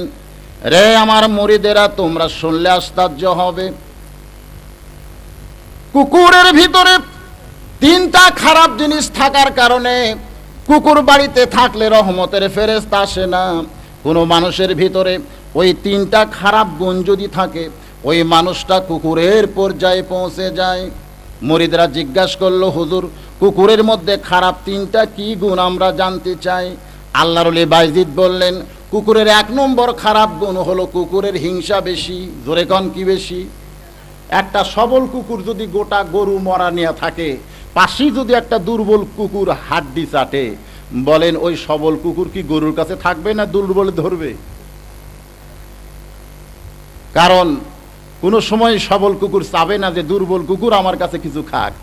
রে আমার মুরিদেরা, তোমরা শুনলে আশ্চর্য হবে। কুকুরের ভিতরে তিনটা খারাপ জিনিস থাকার কারণে কুকুর বাড়িতে থাকলে রহমতের ফেরেশতা আসে না। কোনো মানুষের ভিতরে ওই তিনটা খারাপ গুণ যদি থাকে ওই মানুষটা কুকুরের পর্যায়ে পৌঁছে যায়। মুরিদরা জিজ্ঞাসা করলো, হুজুর কুকুরের মধ্যে খারাপ তিনটা কি গুণ আমরা জানতে চাই। আল্লাহর ওলি বাইজিদ বললেন, কুকুরের 1 নম্বর খারাপ গুণ হলো কুকুরের হিংসা বেশি। জোরে কন, কি বেশি? একটা সবল কুকুর যদি গোটা গরু মরা নিয়ে থাকে পাশেই যদি একটা দুর্বল কুকুর হাড্ডি চাটে, বলেন ওই সবল কুকুর কি গরুর কাছে থাকবে না দুর্বল ধরবে? কারণ কোনো সময় সবল কুকুর চাবে না যে দুর্বল কুকুর আমার কাছে কিছু খাক।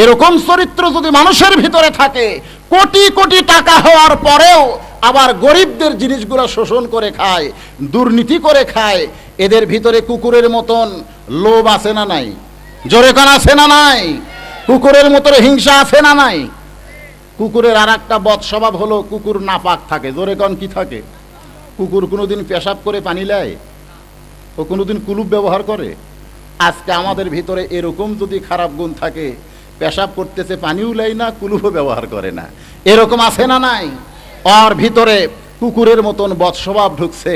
এরকম চরিত্র যদি মানুষের ভিতরে থাকে, কোটি কোটি টাকা হওয়ার পরেও আবার গরিবদের জিনিসগুলো শোষণ করে খায়, দুর্নীতি করে খায়, এদের ভিতরে কুকুরের মতন লোভ আছে না নাই? জোরে কান আছে না নাই? কুকুরের মতন হিংসা আছে না নাই? কুকুরের আর একটা বদ স্বভাব হলো কুকুর নাপাক থাকে। জোরে কান কি থাকে? কুকুর কোনোদিন পেশাব করে পানি নেয়? ও কোনোদিন কুলুপ ব্যবহার করে? আজকে আমাদের ভিতরে এরকম যদি খারাপ গুণ থাকে, পেশাব করতেছে পানিও লাই না, কুলুপও ব্যবহার করে না, এরকম আছে না নাই? ওর ভিতরে কুকুরের মতন বদস্বভাব ঢুকছে।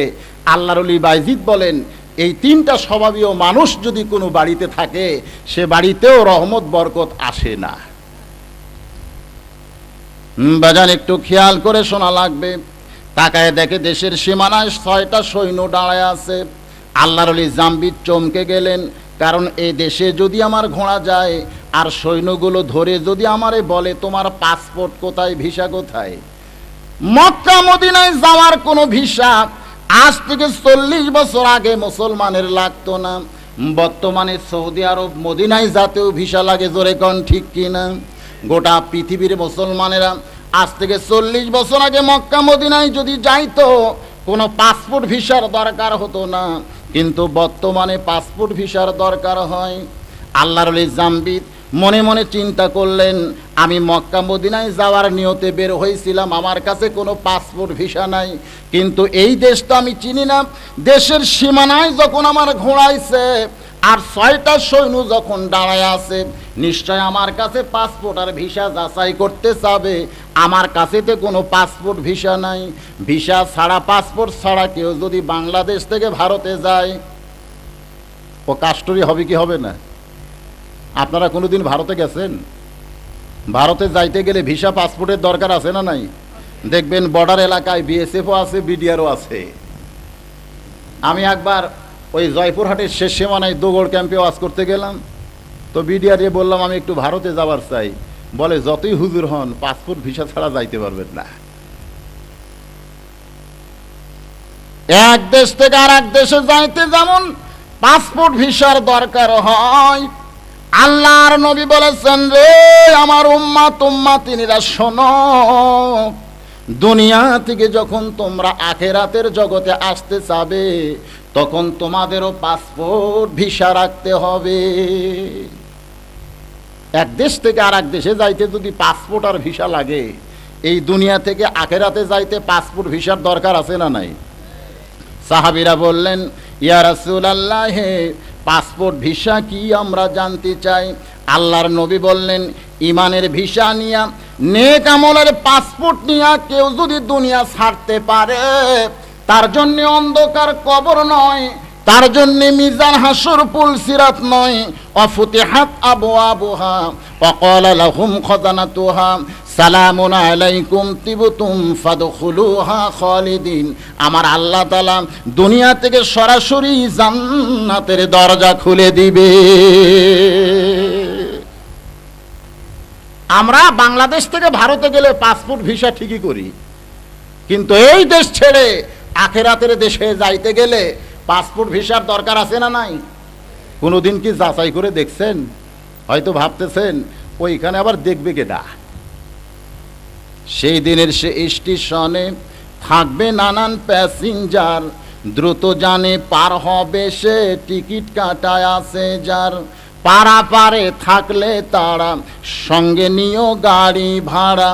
আল্লাহর ওলি বাইজিদ বলেন, এই তিনটা স্বভাবীয় মানুষ যদি কোনো বাড়িতে থাকে, সে বাড়িতেও রহমত বরকত আসে না। বাজান একটু খেয়াল করে শোনা লাগবে। তাকায় দেখে দেশের সীমানায় 6টা সৈন্য দাঁড়ায় আছে। আল্লাহর ওলি জাম্বিদ চমকে গেলেন, কারণ এই দেশে যদি আমার ঘোড়া যায় আর সৈন্যগুলো ধরে যদি আমারে বলে তোমার পাসপোর্ট কোথায়, ভিসা কোথায়? মক্কা মদিনায় যাওয়ার কোনো ভিসা আজ থেকে 40 বছর আগে মুসলমানের লাগতো না। বর্তমানে সৌদি আরব মদিনায় যাতেও ভিসা লাগে। জোরে কোন ঠিক কিনা? গোটা পৃথিবীর মুসলমানেরা আজ থেকে 40 বছর আগে মক্কা মদিনায় যদি যাইতো, কোনো পাসপোর্ট ভিসার দরকার হতো না, কিন্তু বর্তমানে পাসপোর্ট ভিসার দরকার হয়। আল্লাহর ওলি জাম্বিদ মনে মনে চিন্তা করলেন, আমি মক্কা মদিনায় যাওয়ার নিয়তে বের হয়েছিলাম, আমার কাছে কোনো পাসপোর্ট ভিসা নাই, কিন্তু এই দেশটা আমি চিনি না। দেশের সীমানায় যখন আমার ঘোড়াইছে আর 6টা সৈন্য যখন দাঁড়ায় আছে, নিশ্চয় আমার কাছে পাসপোর্ট আর ভিসা যাচাই করতে চাবে। আমার কাছে তো কোনো পাসপোর্ট ভিসা নাই। ভিসা ছাড়া, পাসপোর্ট ছাড়া কেউ যদি বাংলাদেশ থেকে ভারতে যায়, ও কাস্টরি হবে কি হবে না? আপনারা কোনোদিন ভারতে গেছেন? ভারতে যাইতে গেলে ভিসা পাসপোর্টের দরকার আছে না নাই? দেখবেন বর্ডার এলাকায় বিএসএফও আছে, বিডিআরও আছে। আমি একবার ওই জয়পুরহাটের শেষ সীমানায় দোগড় ক্যাম্পে ওয়াজ করতে গেলাম, তো বিডিআরে বললাম আমি একটু ভারতে যাবার চাই। বলে যতই হুজুর হন, পাসপোর্ট ভিসা ছাড়া যাইতে পারবেন না। এক দেশ থেকে আর এক দেশে যাইতে যেমন পাসপোর্ট ভিসার দরকার হয়, আল্লাহর নবী বলেছেন, রে আমার উম্মাত উম্মাতিনীরা শোনো, দুনিয়া থেকে যখন তোমরা আখিরাতের জগতে আসতে চাবে, তখন তোমাদেরও পাসপোর্ট ভিসা রাখতে হবে। এক দেশ থেকে আর এক দেশে যাইতে যদি পাসপোর্ট আর ভিসা লাগে, এই দুনিয়া থেকে আখিরাতে যাইতে পাসপোর্ট ভিসার দরকার আছে না নাই? সাহাবীরা বললেন, ইয়া রাসূলুল্লাহ, পাসপোর্ট ভিসা কি আমরা জানতে চাই। আল্লাহর নবী বললেন, ইমানের ভিসা নিয়া, নেক আমলের পাসপোর্ট নিয়া কেউ যদি দুনিয়া ছাড়তে পারে, তার জন্য অন্ধকার কবর নয়, তার জন্য মিজান হাসর পুল সিরাত নয়। অফুতিহাত আবওয়াবুহা ওয়াকালা লাহুম খাজানাতুহা সালামুন আলাইকুম তিবতুম ফাদখুলুহা খালিদিন। আমার আল্লাহ তাআলা দুনিয়া থেকে সরাসরি জান্নাতের দরজা খুলে দিবে। আমরা বাংলাদেশ থেকে ভারতে গেলে পাসপোর্ট ভিসা ঠিকই করি, কিন্তু এই দেশ ছেড়ে আখিরাতের দেশে যাইতে গেলে পাসপোর্ট ভিসার দরকার আছে না নাই? কোনোদিন কি যাচাই করে দেখছেন? হয়তো ভাবতেছেন ওইখানে আবার দেখবে কেডা। সেই দিনের সে স্টেশনে থাকবে নানান প্যাসেঞ্জার, দ্রুত জানে পার হবে সে, টিকিট কাটায় আছে যার। পারাপারে থাকলে তারা সঙ্গে নিও গাড়ি ভাড়া,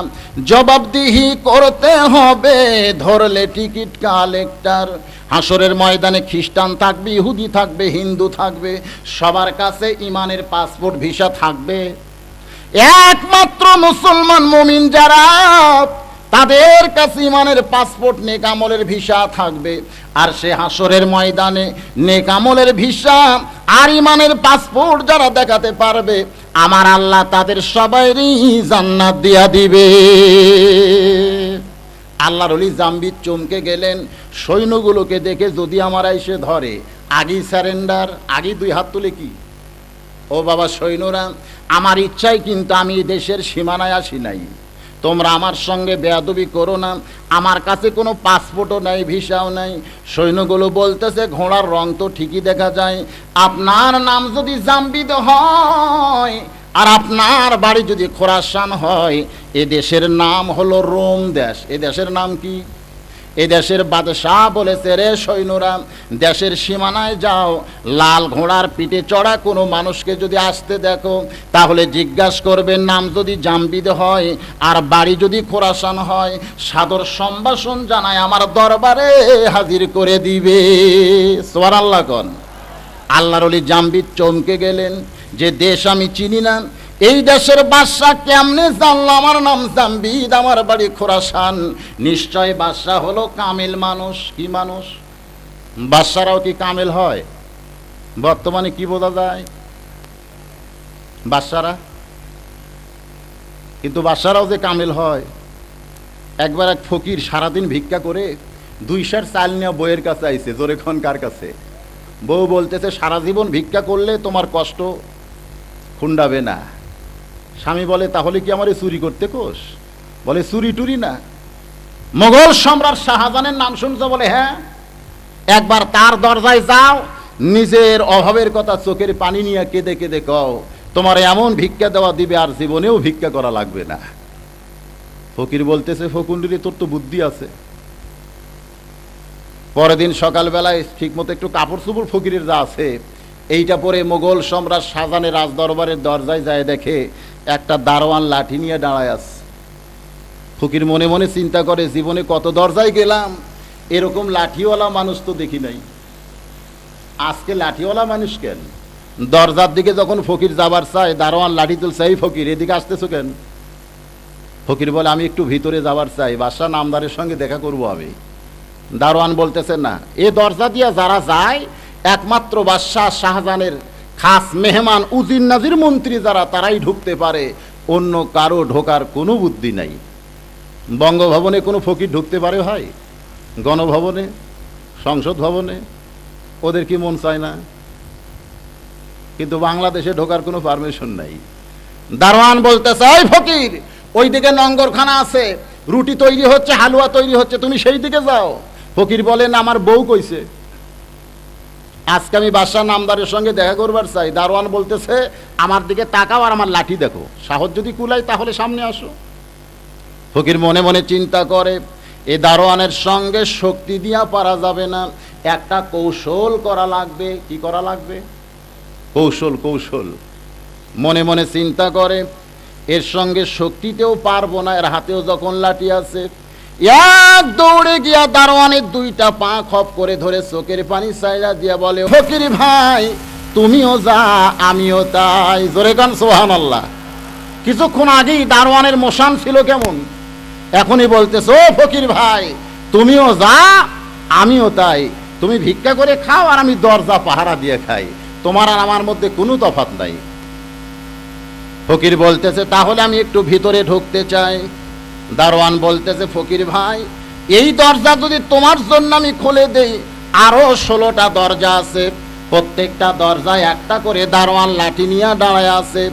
জবাবদিহি করতে হবে ধরলে টিকিট কালেক্টর। হাসরের ময়দানে খ্রিস্টান থাকবে, ইহুদি থাকবে, হিন্দু থাকবে, সবার কাছে ইমানের পাসপোর্ট ভিসা থাকবে। একমাত্র মুসলমান মুমিন যারা, তাদের কাছে ইমানের পাসপোর্ট নেক আমলের ভিসা থাকবে। আর সে হাসরের ময়দানে নেক আমলের ভিসা আর ইমানের পাসপোর্ট যারা দেখাতে পারবে, আমার আল্লাহ তাদের সবাইরই জান্নাত দিয়া দিবে। আল্লাহর ওলি জাম্বিদ চমকে গেলেন, সৈন্যগুলোকে দেখে যদি আমার এসে ধরে, আগেই স্যারেন্ডার, আগেই 2 হাত তুলে কি ও বাবা সৈন্যরা, আমার ইচ্ছায় কিন্তু আমি এই দেশের সীমানায় আসি নাই, তোমরা আমার সঙ্গে বেয়াদবি করো না, আমার কাছে কোনো পাসপোর্টও নাই, ভিসাও নাই। সৈন্যগুলো বলতেছে ঘোড়ার রং তো ঠিকই দেখা যায়, আপনার নাম যদি জাম্বিদ হয় আর আপনার বাড়ি যদি খোরাসান হয়, এ দেশের নাম হলো রোম দেশ। এ দেশের নাম কি? এ দেশের বাদশাহ বলেছে, রে সৈন্যরা, দেশের সীমানায় যাও, লাল ঘোড়ার পিঠে চড়া কোনো মানুষকে যদি আসতে দেখো, তাহলে জিজ্ঞাসা করবে নাম যদি জাম্বিদ হয় আর বাড়ি যদি খোরাসান হয়, সাদর সম্ভাষণ জানায় আমার দরবারে হাজির করে দিবে। সুবহানাল্লাহ কোন। আল্লাহর ওলি জাম্বিদ চমকে গেলেন যে দেশ আমি চিনি না, এই দেশের বাদশাহ কেমনে জানলো আমার নাম জাম্বিদ, আমার বাড়ি খোরাসান? নিশ্চয় বাদশাহ হলো কামেল মানুষ। কি মানুষ? বাদশারাও কি কামেল হয়? বর্তমানে কি বোঝা যায়? বাদশারা, কিন্তু বাদশারাও যে কামেল হয়। একবার এক ফকির সারাদিন ভিক্ষা করে 2 সের চাল নিয়ে বউয়ের কাছে আইছে। জোরে খন কার কাছে? বউ বলতেছে, সারা জীবন ভিক্ষা করলে তোমার কষ্ট খুন্ডাবে না। স্বামী বলে, তাহলে কি আমারে চুরি করতে কোস? বলে, চুরি টুরি না, মোগল সম্রাট শাহজাহানের নাম শুনছো? বলে, হ্যাঁ। একবার তার দরজায় যাও, নিজের অভাবের কথা চোখের পানি নিয়ে কেঁদে কেঁদে কও, তোমার এমন ভিক্ষা দেওয়া দিবে আর জীবনেও ভিক্ষা করা লাগবে না। ফকির বলতেছে, ফকুন্ডুরি, তোর তো বুদ্ধি আছে। পরের দিন সকালবেলায় ঠিক মতো একটু কাপড় চোপড় ফকিরের যা আছে এইটা পরে মোগল সম্রাট শাহজাহানের রাজদরবারের দরজায় যায়, দেখে একটা দারোয়ান লাঠি নিয়ে দাঁড়ায় আছে। ফকির মনে মনে চিন্তা করে, জীবনে কত দরজায় গেলাম, এরকম লাঠিওয়ালা মানুষ তো দেখি নাই, আজকে লাঠিওয়ালা মানুষ কেন? দরজার দিকে যখন ফকির যাবার চায়, দারোয়ান লাঠি তুলছে, এই ফকির, এদিকে আসতেছো কেন? ফকির বলে, আমি একটু ভিতরে যাবার চাই, বাদশাহ নামদারের সঙ্গে দেখা করব আমি। দারোয়ান বলতেছে, না, এ দরজা দিয়া যারা যায় একমাত্র বাদশাহ শাহজাহানের খাস মেহমান, উজির নাজির মন্ত্রী যারা, তারাই ঢুকতে পারে, অন্য কারো ঢোকার কোনো বুদ্ধি নাই। বঙ্গভবনে কোনো ফকির ঢুকতে পারে ভাই? গণভবনে, সংসদ ভবনে ওদের কি মন চায় না? কিন্তু বাংলাদেশে ঢোকার কোনো পারমিশন নাই। দারোয়ান বলতেছে, এই ফকির, ওই দিকে নঙ্গরখানা আছে, রুটি তৈরি হচ্ছে, হালুয়া তৈরি হচ্ছে, তুমি সেই দিকে যাও। ফকির বলেন, আমার বউ কইছে আজকে আমি বাদশাহ নামদারের সঙ্গে দেখা করবার চাই। দারোয়ান বলতেছে, আমার দিকে তাকাও আর আমার লাঠি দেখো, সাহস যদি কুলাই তাহলে সামনে আসো। ফকির মনে মনে চিন্তা করে, এ দারোয়ানের সঙ্গে শক্তি দিয়া পারা যাবে না, একটা কৌশল করা লাগবে। কি করা লাগবে? কৌশল। কৌশল মনে মনে চিন্তা করে, এর সঙ্গে শক্তিতেও পারবো না, এর হাতেও যখন লাঠি আছে। এক দৌড়ে গিয়া দারোয়ানের 2টা পা খপ করে ধরে চোখের পানি ছাইড়া দিয়া বলে, ফকির ভাই, তুমিও যা আমিও তাই। জোরে গান সুবহানাল্লাহ। কিছুক্ষণ আগেই দারোয়ানের মোশান ছিল কেমন, এখনই বলতেছে, ও ফকির ভাই, তুমিও যা আমিও তাই, তুমি ভিক্ষা করে খাও আর আমি দরজা পাহারা দিয়ে খাই, তোমার আর আমার মধ্যে কোনো তফাৎ নাই। ফকির বলতেছে, তাহলে আমি একটু ভিতরে ঢুকতে চাই। দারোয়ান বলতেছে, ফকির ভাই, এই দরজা যদি তোমার জন্য আমি খুলে দেই, আরো 16টা দরজা আছে, প্রত্যেকটা দরজায় একটা করে দারোয়ান লাঠি নিয়ে দাঁড়ায় আছে,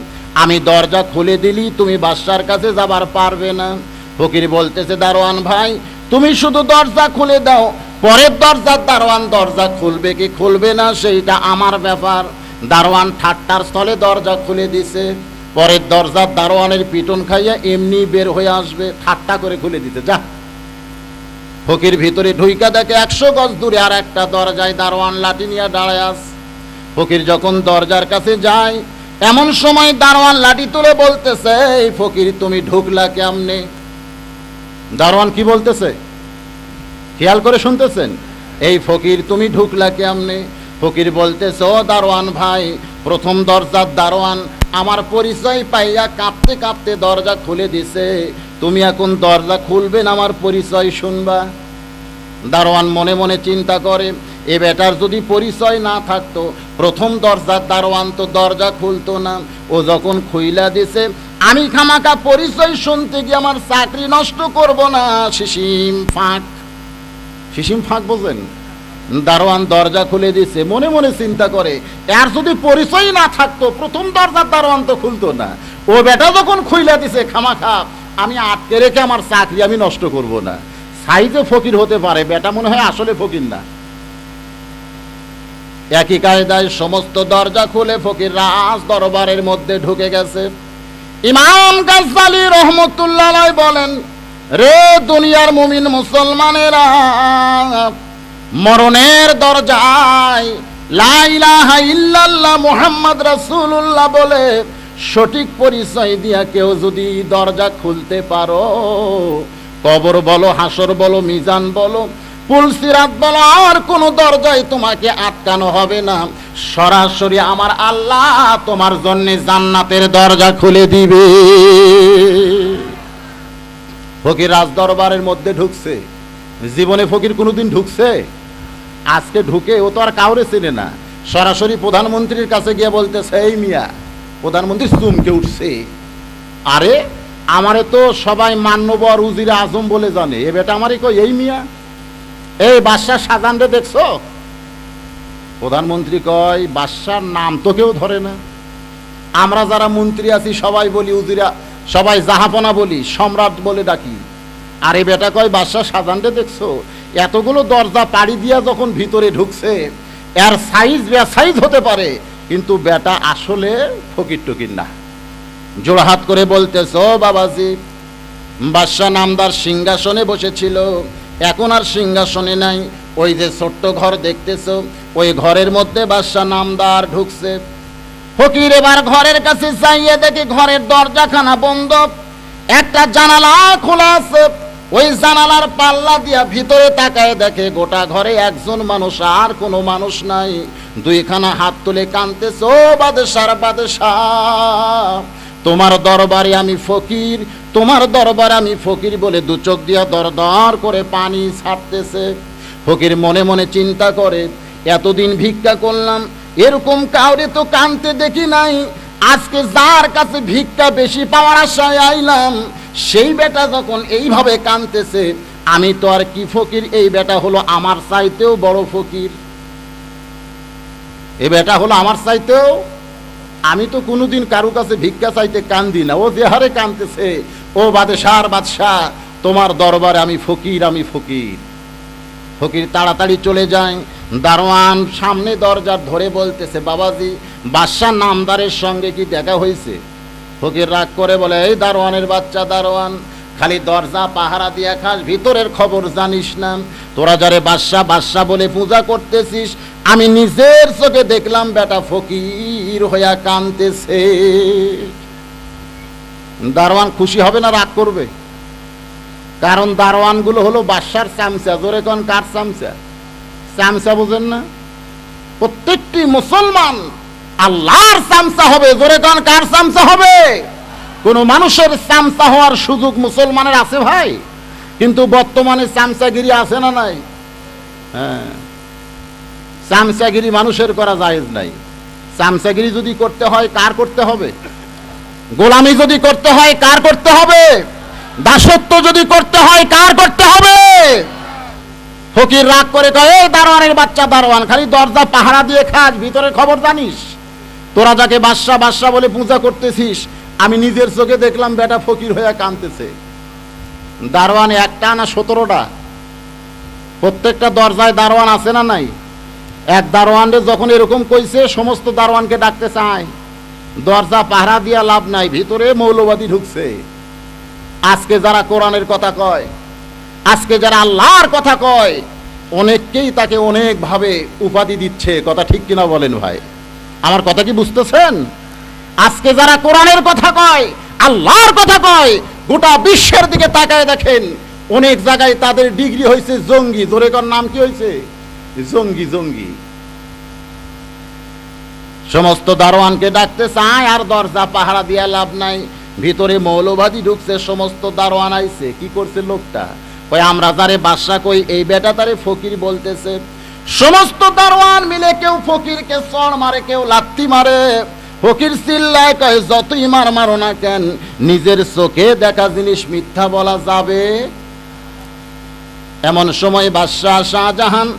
আমি দরজা খুলে দিলি তুমি বাদশার কাছে যাবার পারবে না। ফকির বলতেছে, দারোয়ান ভাই, তুমি শুধু দরজা খুলে দাও, পরের দরজার দারোয়ান দরজা খুলবে কি খুলবে না সেইটা আমার ব্যাপার। দারোয়ান ঠাট্টার স্থলে দরজা খুলে দিছে, পরের দরজার দারোয়ানের পিটন খাইয়া এমনি বের হয়ে আসবে, ঠাট্টা করে খুলে দিতে। যা। ফকির ভিতরে ঢুইকা দেখে 100 গজ দূরে আর একটা দরজায় দারোয়ান লাঠি নিয়ে দাঁড়ায় আছে। ফকির যখন দরজার কাছে যায়, এমন সময় দারোয়ান লাঠি তুলে বলতেছে, এই ফকির, তুমি ঢুকলা কেমনে? দারোয়ান কি বলতেছে খেয়াল করে শুনতেছেন? এই ফকির, তুমি ঢুকলা কেমনে? ফকির বলতেছে, ও দারোয়ান ভাই, প্রথম দরজার দারোয়ান আমার পরিচয় পাইয়া কাঁপতে কাঁপতে দরজা খুলে দিছে, তুমি এখন দরজা খুলবেন, আমার পরিচয় শুনবা। দারোয়ান মনে মনে চিন্তা করে, এ বেটার যদি পরিচয় না থাকতো, প্রথম দরজার দারোয়ান তো দরজা খুলতো না, ও যখন খুইলা দিছে, আমি খামাকা পরিচয় শুনতে গিয়ে আমার চাকরি নষ্ট করব না। সিসিম ফাঁক। সিসিম ফাঁক বোঝেন? দারোয়ান দরজা খুলে দিছে, মনে মনে চিন্তা করে এর যদি পরিচয় না থাকতো প্রথম দরজার দারোয়ান তো খুলতো না, ও বেটা যখন খুইলা দিছে খামাখা আমি আটকে রেখে আমার চাকরি আমি নষ্ট করব না। সাইজে ফকির হতে পারে, বেটা মনে হয় আসলে ফকির না। একই কায়দায় সমস্ত দরজা খুলে ফকির রাজ দরবারের মধ্যে ঢুকে গেছে। ইমাম গাজ্জালী রহমতুল্লাহ আলাইহি বলেন, রে দুনিয়ার মুমিন মুসলমানেরা, মরণের দরজায় লা ইলাহা ইল্লাল্লাহ মুহাম্মদ রাসূলুল্লাহ বলে সঠিক পরিচয় দিয়া কেউ যদি দরজা খুলতে পারো, কবর বলো, হাসর বলো, মিজান বলো, পুলসিরাত বলো, আর কোন দরজায় তোমাকে আটকানো হবে না। সরাসরি আমার আল্লাহ তোমার জন্য জান্নাতের দরজা খুলে দিবে। ফকির রাজ দরবারের মধ্যে ঢুকছে। জীবনে ফকির কোনোদিন ঢুকছে? আজকে ঢুকে ও তো আর কাউরে চেনে না, সরাসরি প্রধানমন্ত্রীর কাছে গিয়ে বলতেছে, এই মিয়া। প্রধানমন্ত্রী চমকে উঠছে, আরে আমারে তো সবাই মান্যবর উজিরে আজম বলে জানে, এ বেটা আমারই কই এই মিয়া, এই বাদশাহ শাহজাহানরে দেখছো? প্রধানমন্ত্রী কয়, বাদশার নাম তো কেউ ধরে না, আমরা যারা মন্ত্রী আছি সবাই বলি উজিরা, সবাই জাহাপনা বলি, সম্রাট বলে ডাকি। আর এই বেটা কয় বাদশাহ শাহজাহানরে দেখছো? এতগুলো দরজা পাড়ি দিয়া যখন ভিতরে ঢুকছে, এর সাইজ সাইজ হতে পারে, কিন্তু বেটা আসলে ফকির টকির না। জোড়হাত করে বলতেছ, বাবাজি, বাদশাহ নামদার সিংহাসনে বসেছিল, এখন আর সিংহাসনে নাই। ওই যে ছোট্ট ঘর দেখতেছো, ওই ঘরের মধ্যে বাদশাহ নামদার ঢুকছে। ফকির এবার ঘরের কাছে চাইয়ে দেখে ঘরের দরজাখানা বন্ধ, একটা জানালা খোলা আছে। ওই জানালার পাল্লা দিয়া ভিতরে তাকায় দেখে গোটা ঘরে একজন মানুষ, আর কোনো মানুষ নাই। দুইখানা হাত তুলে কাঁদতেছে, ও বাদশার বাদশাহ, তোমার দরবারে আমি ফকির, তোমার দরবারে আমি ফকির বলে দু চোখ দিয়া দরদর করে পানি ছাড়তেছে। ফকির মনে মনে চিন্তা করে, এতদিন ভিক্ষা করলাম, এরকম কাউরে তো কাঁদতে দেখি নাই। আজকে যার কাছে ভিক্ষা বেশি পাওয়ার আশায় আইলাম, সেই বেটা যখন এইভাবে কাঁদতেছে, আমি তো আর কি ফকির, এই বেটা হলো আমার চাইতেও বড় ফকির। এই বেটা হলো আমার চাইতেও, আমি তো কোনোদিন কারো কাছে ভিক্ষা চাইতে কান্দি না, ও যে হারে কাঁদতেছে, ও বাদশার বাদশাহ, তোমার দরবারে আমি ফকির, আমি ফকির। ফকির তাড়াতাড়ি চলে যায়। দারোয়ান সামনে দরজা ধরে বলতেছে, বাবাজি, বাদশাহ নামদারের সঙ্গে কি দেখা হয়েছে? ফকির রাগ করে বলে, এই দারোয়ানের বাচ্চা দারোয়ান, খালি দরজা পাহারা দিয়া খাস, ভিতরের খবর জানিস না। তোরা যারে বাদশাহ বাদশাহ বলে পূজা করতেছিস, আমি নিজের চোখে দেখলাম বেটা ফকির হইয়া কাঁদতেছে। দারোয়ান খুশি হবে না রাগ করবে? কারণ দারোয়ানগুলো হলো বাদশার চামচা। জোরে কোন কার চামচা? চামচা বুঝেন না? প্রত্যেকটি মুসলমান আল্লাহর চামচা হবে। জোরে কোন কার চামচা হবে? কোন মানুষের চামচা হওয়ার সুযোগ মুসলমানের আছে ভাই? কিন্তু বর্তমানে চামচাগিরি আছে না নাই? হ্যাঁ, চামচাগিরি মানুষের করা জায়েজ নাই। চামচাগিরি যদি করতে হয় কার করতে হবে? গোলামি যদি করতে হয় কার করতে হবে? দাসত্ব যদি করতে হয় কার করতে হবে? ফকির রাগ করে কয়, এই দারোয়ানের বাচ্চা দারোয়ান, খালি দরজা পাহারা দিয়ে খাস, ভিতরের খবর জানিস? তোরা যাকে বাদশাহ বাদশাহ বলে পূজা করতেছিস, আমি নিজের চোখে দেখলাম বেটা ফকির হয়ে কাঁদতেছে। দারোয়ান একটা না 17টা? প্রত্যেকটা দরজায় দারোয়ান আছে না নাই? এক দারোয়ানরে যখন এরকম কইছে, সমস্ত দারোয়ানকে ডাকতে চায়, দরজা পাহারা দিয়া লাভ নাই, ভিতরে মৌলবাদী ঢুকছে। আজকে যারা কোরআনের কথা কয়, আজকে যারা আল্লাহর কথা কয়, অনেককেই তাকে অনেক ভাবে উপাধি দিচ্ছে। কথা ঠিক কিনা বলেন ভাই? আমার কথা কি বুঝতেছেন? আজকে যারা কোরআনের কথা কয়, আল্লাহর কথা কয়, গোটা বিশ্বের দিকে তাকায় দেখেন, অনেক জায়গায় তাদের ডিগ্রি হয়েছে জঙ্গি। জোরে কর নাম কি হয়েছে? জঙ্গি। জঙ্গি সমস্ত দারোয়ানকে ডাকতে চায়, আর দরজা পাহারা দিয়া লাভ নাই, ভিতরে মৌলবাদী ঢুকছে। সমস্ত দারোয়ান আইছে, কি করছে লোকটা? কই আমরা যারে বাদশা কই, এই বেটা তারে ফকির বলতেছে। সমস্ত দারোয়ান মিলে কেউ ফকিরকে চড় মারে, কেউ লাত্তি মারে। ফকির চিল্লায় কয়, যতই মারো না কেন, নিজের চোখে দেখা জিনিস মিথ্যা বলা যাবে? এমন সময় বাদশাহ শাহজাহান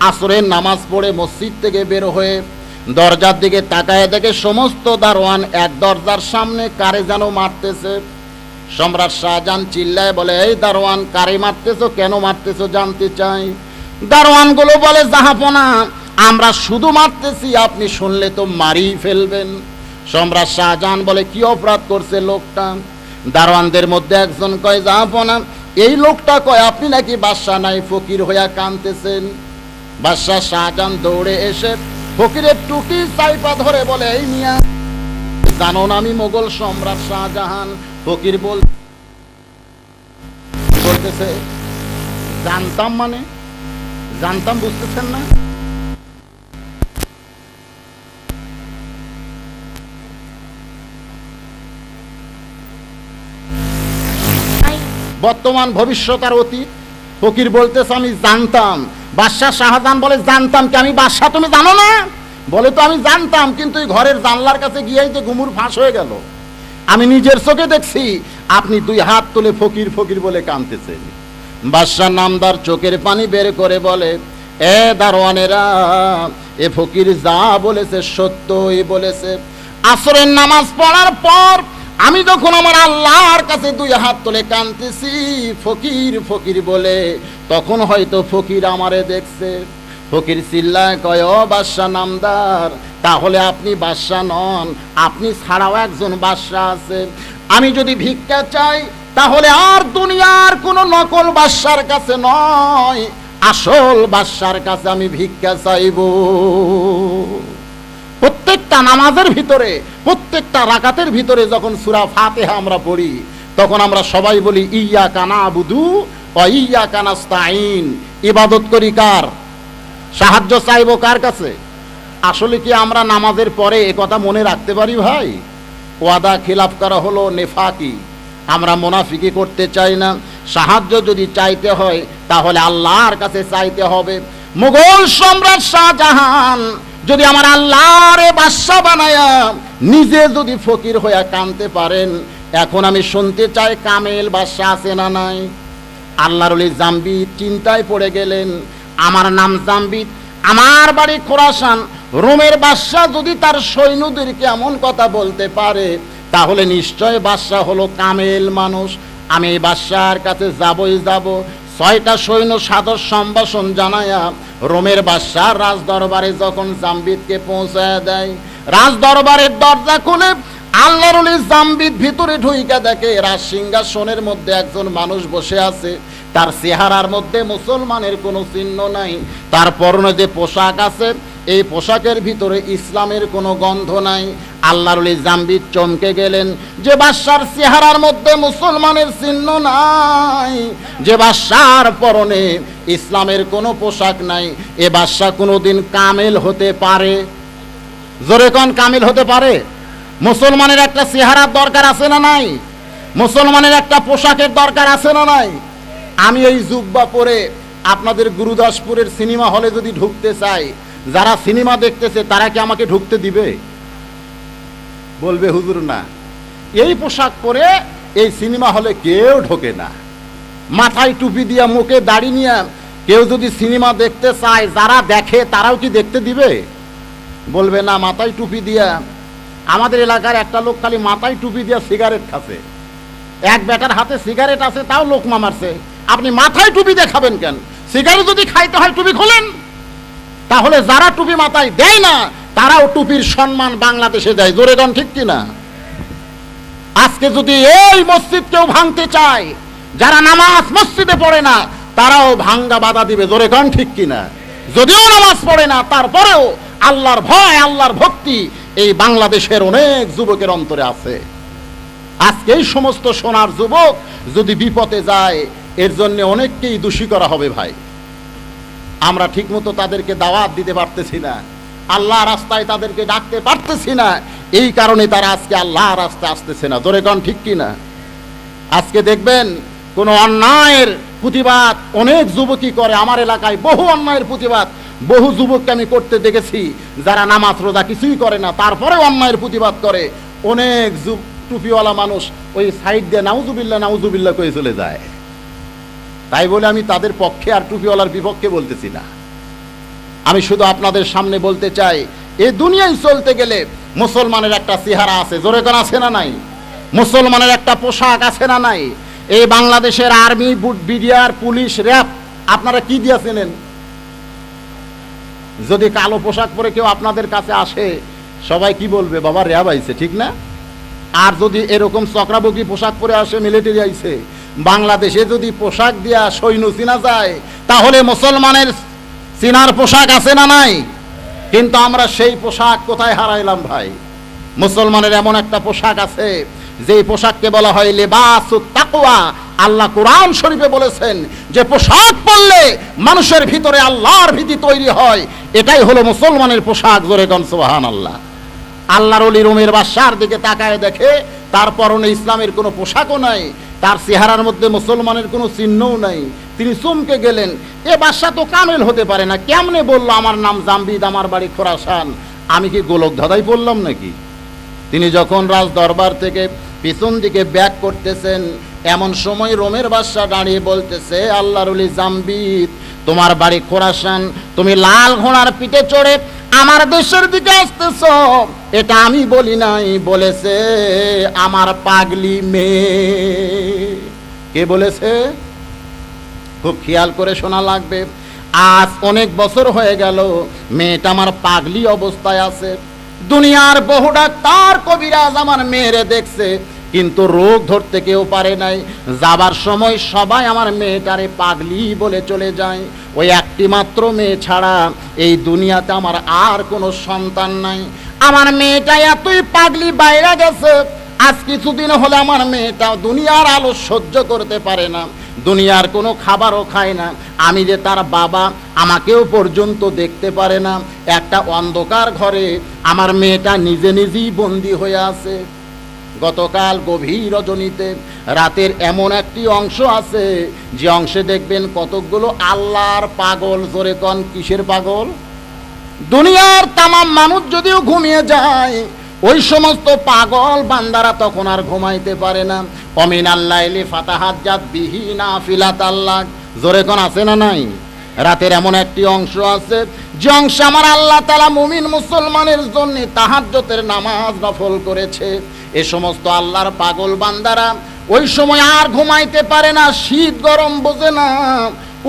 আসরের নামাজ পড়ে মসজিদ থেকে বের হয়ে দরজার দিকে তাকায় দেখে সমস্ত দারোয়ান এক দরজার সামনে কারে যেন মারতেছে। সম্রাট শাহজাহান চিল্লায় বলে, এই দারোয়ান, কারে মারতেছো, কেন মারতেছো জানতে চাই। দারোয়ানগুলো বলে, জাহাপনা, আমরা শুধু মারতেছি, আপনি শুনলে তো মারিই ফেলবেন। সম্রাট শাহজাহান বলে, কি অপরাধ করছে লোকটা? দারোয়ানদের মধ্যে একজন কয়, জাহাপনা, এই লোকটা কয় আপনি নাকি বাদশা নাই ফকির হইয়া কাঁদতেছেন। বাদশাহ শাহজাহান দৌড়ে এসে ফকিরের টুটি চাইপা ধরে বলে, এই মিয়া, জানো না আমি মোগল সম্রাট শাহজাহান? ফকির বলতেছে, জানতাম মানে? জানতাম বুঝতেছেন না? বর্তমান, ভবিষ্যৎ আর অতীত। ফকির বলতেছে, আমি জানতাম। বাদশাহ শাহজাহান বলে, জানতাম কি? আমি বাদশাহ, তুমি জানো না? বলে, তো আমি জানতাম, কিন্তু এই ঘরের জানলার কাছে গিয়েই তো ঘুমুর ফাঁস হয়ে গেল। আমি নিজের চোখে দেখছি আপনি দুই হাত তুলে ফকির ফকির বলে কাঁদতেছেন। বাদশাহ নামদার চোখের পানি বের করে বলে, এ দারোয়ানেরা, এ ফকির যা বলেছে সত্যই বলেছে। আসরের নামাজ পড়ার পর আমি যখন আমার আল্লাহর কাছে দুই হাত তুলে কাঁদতেছি ফকির ফকির বলে, তখন হয়তো ফকির আমারে দেখছে। ফকির চিল্লায় কয়, ও বাদশাহ নামদার, তাহলে আপনি বাদশাহ নন, আপনি ছাড়াও একজন বাদশাহ আছে। আমি যদি ভিক্ষা চাই তাহলে আর দুনিয়ার কোনো নকল বাদশার কাছে নয়, আসল বাদশার কাছে আমি ভিক্ষা চাইব। প্রত্যেকটা নামাজের ভিতরে, প্রত্যেকটা রাকাতের ভিতরে যখন সূরা ফাতিহা আমরা পড়ি, তখন আমরা সবাই বলি, ইয়্যাকা না'বুদু ওয়া ইয়্যাকা নাস্তাঈন। ইবাদত করি কার? সাহায্য চাইবো কার কাছে? আসলে কি আমরা নামাজের পরে এ কথা মনে রাখতে পারি ভাই? ওয়াদা খিলাফ করা হলো নেফাকি। আমরা মুনাফিকি করতে চাই না। সাহায্য যদি চাইতে হয় তাহলে আল্লাহর কাছে চাইতে হবে। মুঘল সম্রাট শাহজাহান যদি আমার আল্লাহরে বাদশা বানায়া নিজে যদি ফকির হইয়া কাঁদতে পারেন, এখন আমি শুনতে চাই কামেল বাদশা আছে না নাই? আল্লাহর ওলি জাম্বিদ চিন্তায় পড়ে গেলেন, আমার নাম জাম্বিদ, আমার বাড়ি খোরাসান, রোমের বাদশা যদি তার সৈন্যদেরকে এমন কথা বলতে পারে, তাহলে নিশ্চয় বাদশা হলো কামেল মানুষ। আমি এই বাদশার কাছে যাবই যাব। 6টা সৈন্য সাদর সম্ভাষণ জানায়া রোমের বাদশার রাজ দরবারে যখন জাম্বিদকে পৌঁছায় দেয়, রাজ দরবারের দরজা খুলে আল্লাহর ওলি জাম্বিদ ভিতরে ঢুইকা দেখে রাজ সিংহাসনের মধ্যে একজন মানুষ বসে আছে। তার চেহারার মধ্যে মুসলমানের কোনো চিহ্ন নাই। তার পরনে যে পোশাক আছে, এই পোশাকের ভিতরে ইসলামের কোনো গন্ধ নাই। আল্লাহর ওলি জাম্বিদ চমকে গেলেন, যে বাদশার চেহারার মধ্যে মুসলমানের চিহ্ন নাই, যে বাদশার পরনে ইসলামের কোনো পোশাক নাই, এ বাদশা কোনোদিন কামেল হতে পারে? জোরে কোন, কামেল হতে পারে? মুসলমানের একটা চেহারার দরকার আছে না নাই? মুসলমানের একটা পোশাকের দরকার আছে না নাই? আমি এই জুব্বা পরে আপনাদের গুরুদাসপুরের সিনেমা হলে যদি ঢুকতে চাই, যারা সিনেমা দেখতেছে তারা কি আমাকে ঢুকতে দিবে? বলবে, হুজুর না, এই পোশাক পরে এই সিনেমা হলে কেউ ঢোকে না। মাথায় টুপি দিয়া, মুখে দাড়ি নিয়ে কেউ যদি সিনেমা দেখতে চায়, যারা দেখে তারাও কি দেখতে দিবে? বলবে না, মাথায় টুপি দিয়া। আমাদের এলাকার একটা লোক খালি মাথায় টুপি দিয়া সিগারেট খাচ্ছে। এক বেটার হাতে সিগারেট আছে, তাও লোকমা মারছে। আপনি মাথায় টুপি দেখাবেন কেন? সিগারেট যদি খাইতে হয় টুপি খোলেন। তাহলে যারা টুপি মাথায় দেয় না, তারাও টুপির সম্মান বাংলাদেশে দেয়। জোরে গান ঠিক কিনা? আজকে যদি এই মসজিদ কেউ ভাঙতে চায়, যারা নামাজ মসজিদে পড়ে না, তারাও ভাঙ্গা বাধা দিবে। জোরে গান ঠিক কিনা? যদিও নামাজ পড়ে না, তারপরেও আল্লাহর ভয়, আল্লাহর ভক্তি এই বাংলাদেশের অনেক যুবকের অন্তরে আছে। আজকে এই সমস্ত সোনার যুবক যদি বিপদে যায়, এর জন্য অনেককেই দোষী করা হবে ভাই। আমরা ঠিকমতো তাদেরকে দাওয়াত দিতে পারতেছি না, আল্লাহ রাস্তায় তাদেরকে ডাকতে পারতেছি না, এই কারণে তারা আজকে আল্লাহ রাস্তায় আসতেছে না। জোরে গান ঠিক কিনা? আজকে দেখবেন কোন অন্যায়ের প্রতিবাদ অনেক যুবকই করে। আমার এলাকায় বহু অন্যায়ের প্রতিবাদ বহু যুবককে আমি করতে দেখেছি, যারা নামাজ রোজা কিছুই করে না, তারপরে অন্যায়ের প্রতিবাদ করে। অনেক টুপিওয়ালা মানুষ ওই সাইড দিয়ে নাউজুবিল্লাহ নাউজুবিল্লাহ করে চলে যায়। তাই বলে আমি তাদের পক্ষে আর টুপিওয়ালার বিপক্ষে বলতেছি না। আমি শুধু আপনাদের সামনে বলতে চাই, এই দুনিয়ায় চলতে গেলে মুসলমানের একটা চেহারা আছে, জোরে কোন আছে না নাই? মুসলমানের একটা পোশাক আছে না নাই? এই বাংলাদেশের আর্মি, বিডিআর, পুলিশ, র্যাব আপনারা কি দিয়া চেনেন? যদি কালো পোশাক পরে কেউ আপনাদের কাছে আসে, সবাই কি বলবে? বাবা র্যাব আইছে, ঠিক না? আর যদি এরকম চক্রাবগি পোশাক পরে আসে, মিলিটারি আইছে, বাংলাদেশে যদি পোশাক দিয়া সৈন্য চিনা যায়, তাহলে মুসলমানের চিনার পোশাক আছে না নাই? কিন্তু আমরা সেই পোশাক কোথায় হারাইলাম ভাই? মুসলমানের এমন একটা পোশাক আছে, যেই পোশাককে বলা হয় লিবাসুত তাকওয়া। আল্লাহ কোরআন শরীফে বলেছেন যে পোশাক পরলে মানুষের ভিতরে আল্লাহর ভীতি তৈরি হয়, এটাই হলো মুসলমানের পোশাক। জোরে কোন সুবহানাল্লাহ। আল্লাহর ওলি রোমের বাদশার দিকে তাকায় দেখে তার পরনে ইসলামের কোনো পোশাকও নাই, তার চেহারার মধ্যে মুসলমানের কোনো চিহ্নও নাই। তিনি চমকে গেলেন, এ বাদশা তো কামেল হতে পারে না, কেমনে বললো আমার নাম জামবিদ, আমার বাড়ি খোরাসান? আমি কি গোলক ধাঁধাই পড়লাম নাকি? তিনি যখন রাজ দরবার থেকে পিছন দিকে ব্যাক করতেছেন, এমন সময় রোমের বাদশা দাঁড়িয়ে বলতেছে, আল্লাহর ওলি জামবিদ, তোমার বাড়ি খোরাসান, তুমি লাল ঘোড়ার পিঠে চড়ে আমার দেশের দিকে আসতেছ, এটা আমি বলি নাই, বলেছে আমার পাগলি মেয়ে। কে বলেছে? খুব খেয়াল করে শোনা লাগবে। আজ অনেক বছর হয়ে গেল, মেয়েটা আমার পাগলি অবস্থায় আছে। দুনিয়ার বহু ডাক্তার, কবিরাজ আমার মেয়েরে দেখছে, কিন্তু রোগ ধরতে কেউ পারে নাই। যাবার সময় সবাই আমার মেয়েটারে পাগলি বলে চলে যায়। ওই একটি মাত্র মেয়ে ছাড়া এই দুনিয়াতে আমার আর কোনো সন্তান নাই। আমার মেয়েটা এতই পাগলি বাইরে গেছে, আজ কিছুদিন হলে আমার মেয়েটা দুনিয়ার আলো সহ্য করতে পারে না, দুনিয়ার কোনো খাবারও খায় না। আমি যে তার বাবা, আমাকেও পর্যন্ত দেখতে পারে না। একটা অন্ধকার ঘরে আমার মেয়েটা নিজে নিজেই বন্দী হয়ে আছে। গতকাল গভীর রজনীতে রাতের এমন একটি অংশ আছে, যে অংশে দেখবেন কতকগুলো আল্লাহর পাগল। জোরে কন, কিসের পাগল? দুনিয়ার তামাম মানুষ যদিও ঘুমিয়ে যায়, ওই সমস্ত পাগল বান্দারা তখন আর ঘুমাইতে পারে না। অমিনাল লাইলি ফাতাহাজ্জাত বিহি নাফিলাতাল লাক। জোরে কোন আছে না নাই? রাতের এমন একটি অংশ আছে, যে অংশে আমার আল্লাহ তাআলা মুমিন মুসলমানের জন্য তাহাজ্জুদের নামাজ নফল করেছে। এ সমস্ত আল্লাহর পাগল বান্দারা ওই সময় আর ঘুমাইতে পারে না, শীত গরম বোঝে না।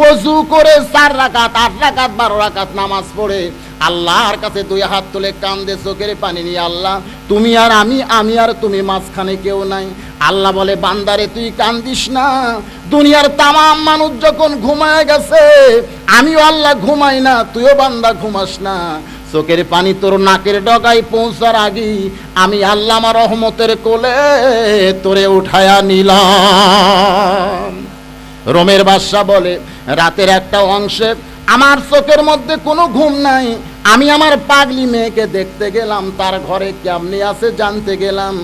ওযু করে 4 রাকাত, 8 রাকাত, 12 রাকাত নামাজ পড়ে আল্লাহর কাছে 2 হাত তুলে কান্দে, চোখের পানি নিয়ে, আল্লাহ তুমি আর আমি আর তুমি, মাঝখানে কেউ নাই। আল্লাহ বলে, বান্দারে তুই কান্দিস না, দুনিয়ার তামাম মানুষ যখন ঘুমায় গেছে, আমিও আল্লাহ ঘুমাই না, তুইও বান্দা ঘুমাস না। চোখের পানি তোর নাকের ডগায় পৌঁছার আগেই আমি আল্লাহ আমার রহমতের কোলে তোরে উঠায়া নিলাম। রোমের বাদশা বলে, রাতের একটা অংশে আমার চোখের মধ্যে কোনো ঘুম নাই, আমি আমার পাগলি মেয়েকে দেখতে গেলাম, তার ঘরে কেমনি আছে জানতে গেলাম।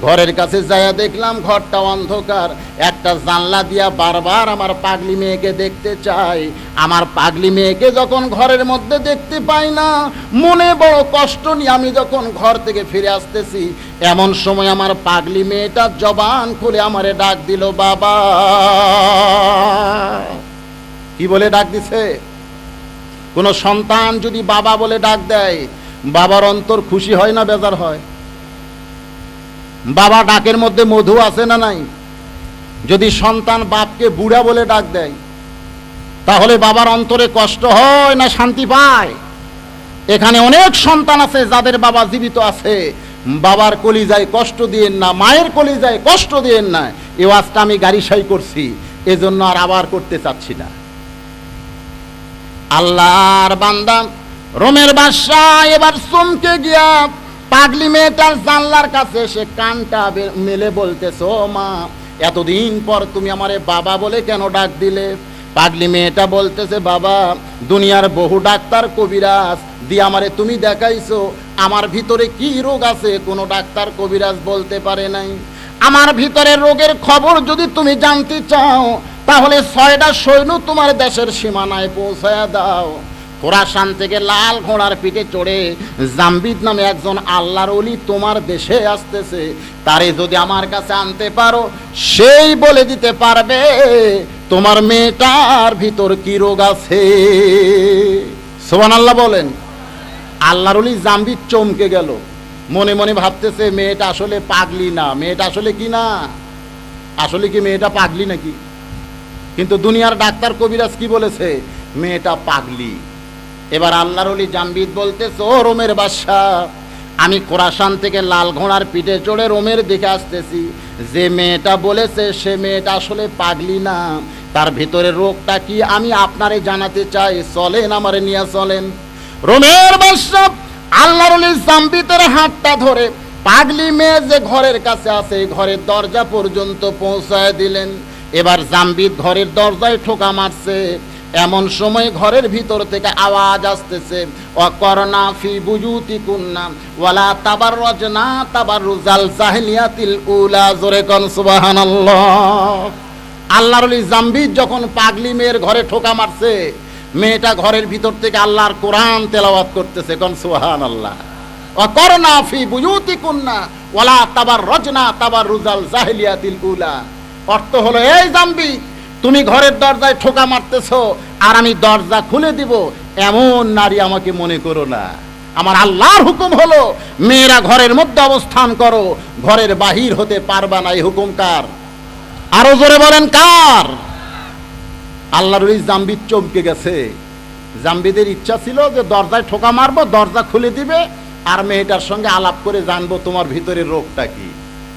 ঘরের কাছে যাইয়া দেখলাম ঘরটা অন্ধকার। একটা জানলা দিয়া বারবার আমার পাগলি মেয়েকে দেখতে চাই। আমার পাগলি মেয়েকে যখন ঘরের মধ্যে দেখতে পাই না, মনে বড় কষ্ট নিয়ে আমি যখন ঘর থেকে ফিরে আসতেছি, এমন সময় আমার পাগলি মেয়েটা জবান খুলে আমারে ডাক দিল, বাবা। কি বলে ডাক দিছে? কোন সন্তান যদি বাবা বলে ডাক দেয়, বাবার অন্তর খুশি হয় না বেজার হয়? বাবা ডাকের মধ্যে মধু আছে না নাই? যদি সন্তান বাপকে বুড়া বলে ডাক দেয়, তাহলে বাবার অন্তরে কষ্ট হয় না শান্তি পায়? এখানে অনেক সন্তান আছে যাদের বাবা জীবিত আছে, বাবার কলিজায় কষ্ট দিয়েন না, মায়ের কলিজায় কষ্ট দিয়েন না। এই ওয়াজটা আমি গাড়িসাই করছি, এজন্য আর আবার করতে চাচ্ছি না। আল্লাহর বান্দা রোমের বাদশা এবার চমকে গিয়া পাগলি মেয়েটার জানলার কাছে সে কানটা মেলে বলতেছে, ও মা, এতদিন পর তুমি আমারে বাবা বলে কেন ডাক দিলে? পাগলি মেয়েটা বলতেছে, বাবা, দুনিয়ার বহু ডাক্তার কবিরাজ দিয়ে আমারে তুমি দেখাইছো, আমার ভিতরে কি রোগ আছে কোনো ডাক্তার কবিরাজ বলতে পারে নাই। আমার ভিতরে রোগের খবর যদি তুমি জানতে চাও, তাহলে 6টা সৈন্য তোমার দেশের সীমানায় পৌঁছায়া দাও। খোরাসান থেকে লাল ঘোড়ার পিঠে চড়ে জামবিদ নামে একজন আল্লাহর ওলি তোমার দেশে আসতেছে, তারে যদি আমার কাছে আনতে পারো, সেই বলে দিতে পারবে তোমার মেয়েটার ভিতর কি রোগ আছে। সুবহানাল্লাহ বলেন। আল্লাহর ওলি জাম্বিদ চমকে গেল, মনে মনে ভাবতেছে মেয়েটা আসলে পাগলি না, মেয়েটা আসলে কি না, আসলে কি মেয়েটা পাগলি নাকি? কিন্তু দুনিয়ার ডাক্তার কবিরাজ কি বলেছে? মেয়েটা পাগলি। এবার আল্লাহর ওলি জাম্বিদ বলতেছে, ও রোমের বাদশা, আমি খোরাসান থেকে লাল ঘোড়ার পিঠে চড়ে রোমের দিকে আসতেছি, যে মেয়েটা বলেছে সে মেয়েটা আসলে পাগলি না, তার ভিতরে রোগটা কি আমি আপনারে জানাতে চাই, চলেন আমারে নিয়ে চলেন। রোমের বাদশা আল্লাহর ওলি জাম্বিদের হাতটা ধরে পাগলি মেয়ে যে ঘরের কাছে আছে ঘরের দরজা পর্যন্ত পৌঁছায় দিলেন। এবার জাম্বিদ ঘরের দরজায় ঠোকা মারছে, এমন সময় ঘরের ভিতর থেকে আওয়াজ আসতেছে, ওয়াকরনা ফি বুয়ুতিকুন্না ওয়ালা তাবাররাজনা তাবাররুজাল জাহিলিয়াতিল উলা। জোরে কোন সুবহানাল্লাহ। আল্লাহর ওলি জাম্বিদ যখন পাগলি মেয়ের ঘরে ঠোকা মারছে, মেয়েটা ঘরের ভিতর থেকে আল্লাহর কোরআন তেলাওয়াত করতেছে, কোন সুবহানাল্লাহ। ওয়াকরনা ফি বুয়ুতিকুন্না ওয়ালা তাবাররাজনা তাবাররুজাল জাহিলিয়াতিল উলা। অর্থ হলো, এই জাম্বিদ, তুমি ঘরের দরজায় ঠোকা মারতেছো আর আমি দরজা খুলে দিব, এমন নারী আমাকে মনে করো না। আমার আল্লাহর হুকুম হলো মেয়েরা ঘরের মধ্যে অবস্থান করো, ঘরের বাহির হতে পারবা না। এই হুকুম কার? আরো জোরে বলেন কার? আল্লাহর ওই জাম্বিদ চমকে গেছে। জাম্বিদের ইচ্ছা ছিল যে দরজায় ঠোকা মারবো, দরজা খুলে দিবে আর মেয়েটার সঙ্গে আলাপ করে জানবো তোমার ভিতরে রোগটা কি।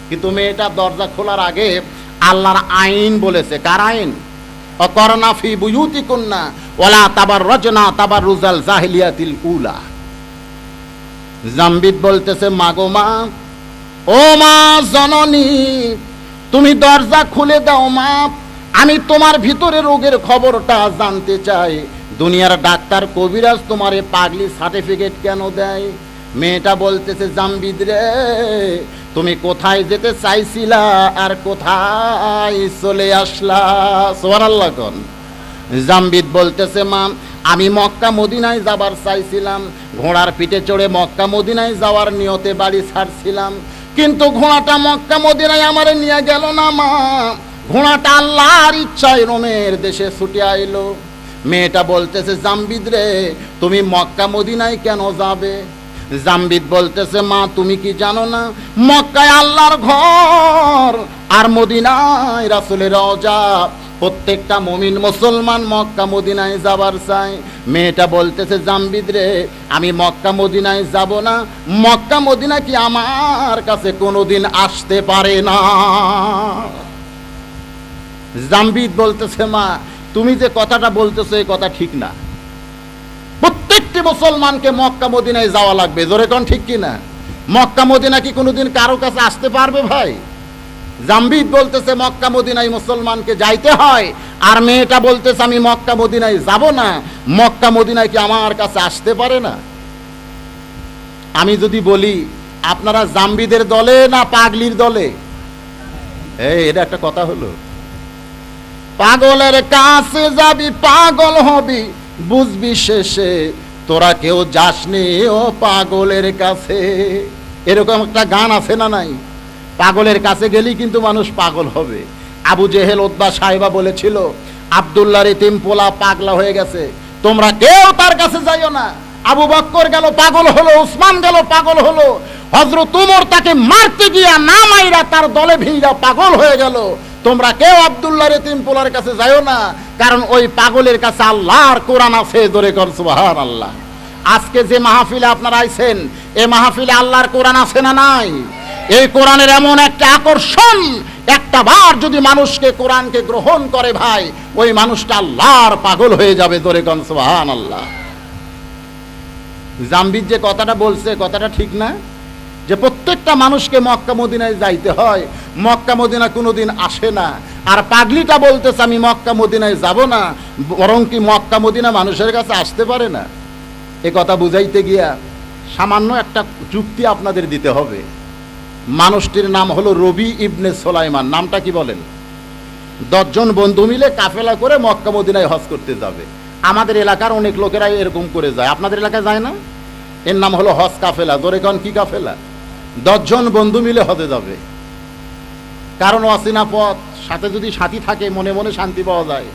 কিন্তু মেয়েটা দরজা খোলার আগে আল্লাহর আইন বলেছে। কার আইন? ওয়াকরনা ফি বুয়ুতিকুন্না ওয়ালা তাবাররাজনা তাবাররুজাল জাহিলিয়াতিল উলা। জাম্বিদ বলতেছে, মা গো মা, ও মা জননী, তুমি দরজা খুলে দাও মা, আমি তোমার ভিতরে রোগের খবরটা জানতে চাই। দুনিয়ার ডাক্তার কবিরাজ তোমারে পাগলি সার্টিফিকেট কেন দেয়? মেয়েটা বলতেছে, জাম্বিদ রে, তুমি কোথায় যেতে চাইছিলা আর কোথায় চলে আসলা? সুবহানাল্লাহ কোন। জাম্বিদ বলতেছে, মা, আমি মক্কা মদিনায় যাবার চাইছিলাম, ঘোড়ার পিঠে চড়ে মক্কা মদিনায় যাওয়ার নিয়তে বাড়ি ছাড়ছিলাম, কিন্তু ঘোড়াটা মক্কা মদিনায় আমারে নিয়ে গেল না মা, ঘোড়াটা আল্লাহর ইচ্ছায় রোমের দেশে ছুটে আইলো। মেয়েটা বলতেছে, জাম্বিদ রে, তুমি মক্কা মদিনায় কেন যাবে? জাম্বিদ বলতেছে, মা, তুমি কি জানো না মক্কায় আল্লাহর ঘর আর মদিনায় রাসূলের রওজা? প্রত্যেকটা মুমিন মুসলমান মক্কা মদিনায় যাবার চায়। মেয়েটা বলতেছে, জাম্বিদ রে, আমি মক্কা মদিনায় যাব না, মক্কা মদিনা কি আমার কাছে কোনোদিন আসতে পারে না। জাম্বিদ বলতেছে, মা, তুমি যে কথাটা বলতেছো এই কথা ঠিক না, প্রত্যেকটি মুসলমানকে মক্কা মদিনায় যাওয়া লাগবে। জোরে কোন ঠিক কি না? মক্কা মদিনা কি কোনোদিন কারো কাছে আসতে পারবে ভাই? জাম্বিদ বলতেছে মক্কা মদিনায় মুসলমানকে যাইতে হয়, আর মেয়েটা বলতেছে আমি মক্কা মদিনায় যাব না, মক্কা মদিনায় কি আমার কাছে আসতে পারে না? আমি যদি বলি আপনারা জাম্বিদের দলে না পাগলির দলে? এটা একটা কথা হলো। পাগলের কাছে যাবি পাগল হবি, বুঝবি শেষে তোরা কেউ যাসনি ও পাগলের কাছে। এরকম একটা গান আছে না নাই? পাগলের কাছে গেলেই কিন্তু মানুষ পাগল হবে। আবু জেহেল উতবা সাহেবা বলেছিল, আব্দুল্লাহর এতিম পোলা পাগলা হয়ে গেছে, তোমরা কেউ তার কাছে যাইও না। আবু বকর গেল পাগল হলো, উসমান গেল পাগল হলো, হযরত উমর তাকে মারতে গিয়া না মাইরা তার দলে ভিড়া পাগল হয়ে গেল। তোমরা কেউ আব্দুল্লাহর এতিম পোলার কাছে যাইও না, কারণ ওই পাগলের কাছে আল্লাহর কোরআন আছে। জোরে কর সুবহানাল্লাহ। আজকে যে মাহফিলে আপনারা আইছেন, এই মাহফিলে আল্লাহর কোরআন আছে না নাই? এই কোরআনের এমন একটা আকর্ষণ, একটা বার যদি মানুষকে কোরআনকে গ্রহণ করে ভাই, ওই মানুষটা আল্লাহর পাগল হয়ে যাবে। জোরে কর সুবহানাল্লাহ। জাম্বিদ যে কথাটা বলছে কথাটা ঠিক না, যে প্রত্যেকটা মানুষকে মক্কা মদিনায় যাইতে হয়, মক্কা মদিনা কোনোদিন আসে না। আর পাগলিটা বলতেছে আমি মক্কা মদিনায় যাব না, বরং কি মক্কা মদিনা মানুষের কাছে আসতে পারে না। এ কথা বুঝাইতে গিয়া সামান্য একটা যুক্তি আপনাদের দিতে হবে। মানুষটির নাম হলো রবি ইবনে সুলাইমান। নামটা কি বলেন? 10 জন বন্ধু মিলে কাফেলা করে মক্কা মদিনায় হজ করতে যাবে। আমাদের এলাকার অনেক লোকেরাই এরকম করে যায়, আপনাদের এলাকায় যায় না? এর নাম হলো হজ কাফেলা। জোরে কোন কি কাফেলা? 10 জন বন্ধু মিলে হজে যাবে। কারণ অচেনা পথ, সাথে যদি সাথী থাকে মনে মনে শান্তি পাওয়া যায়।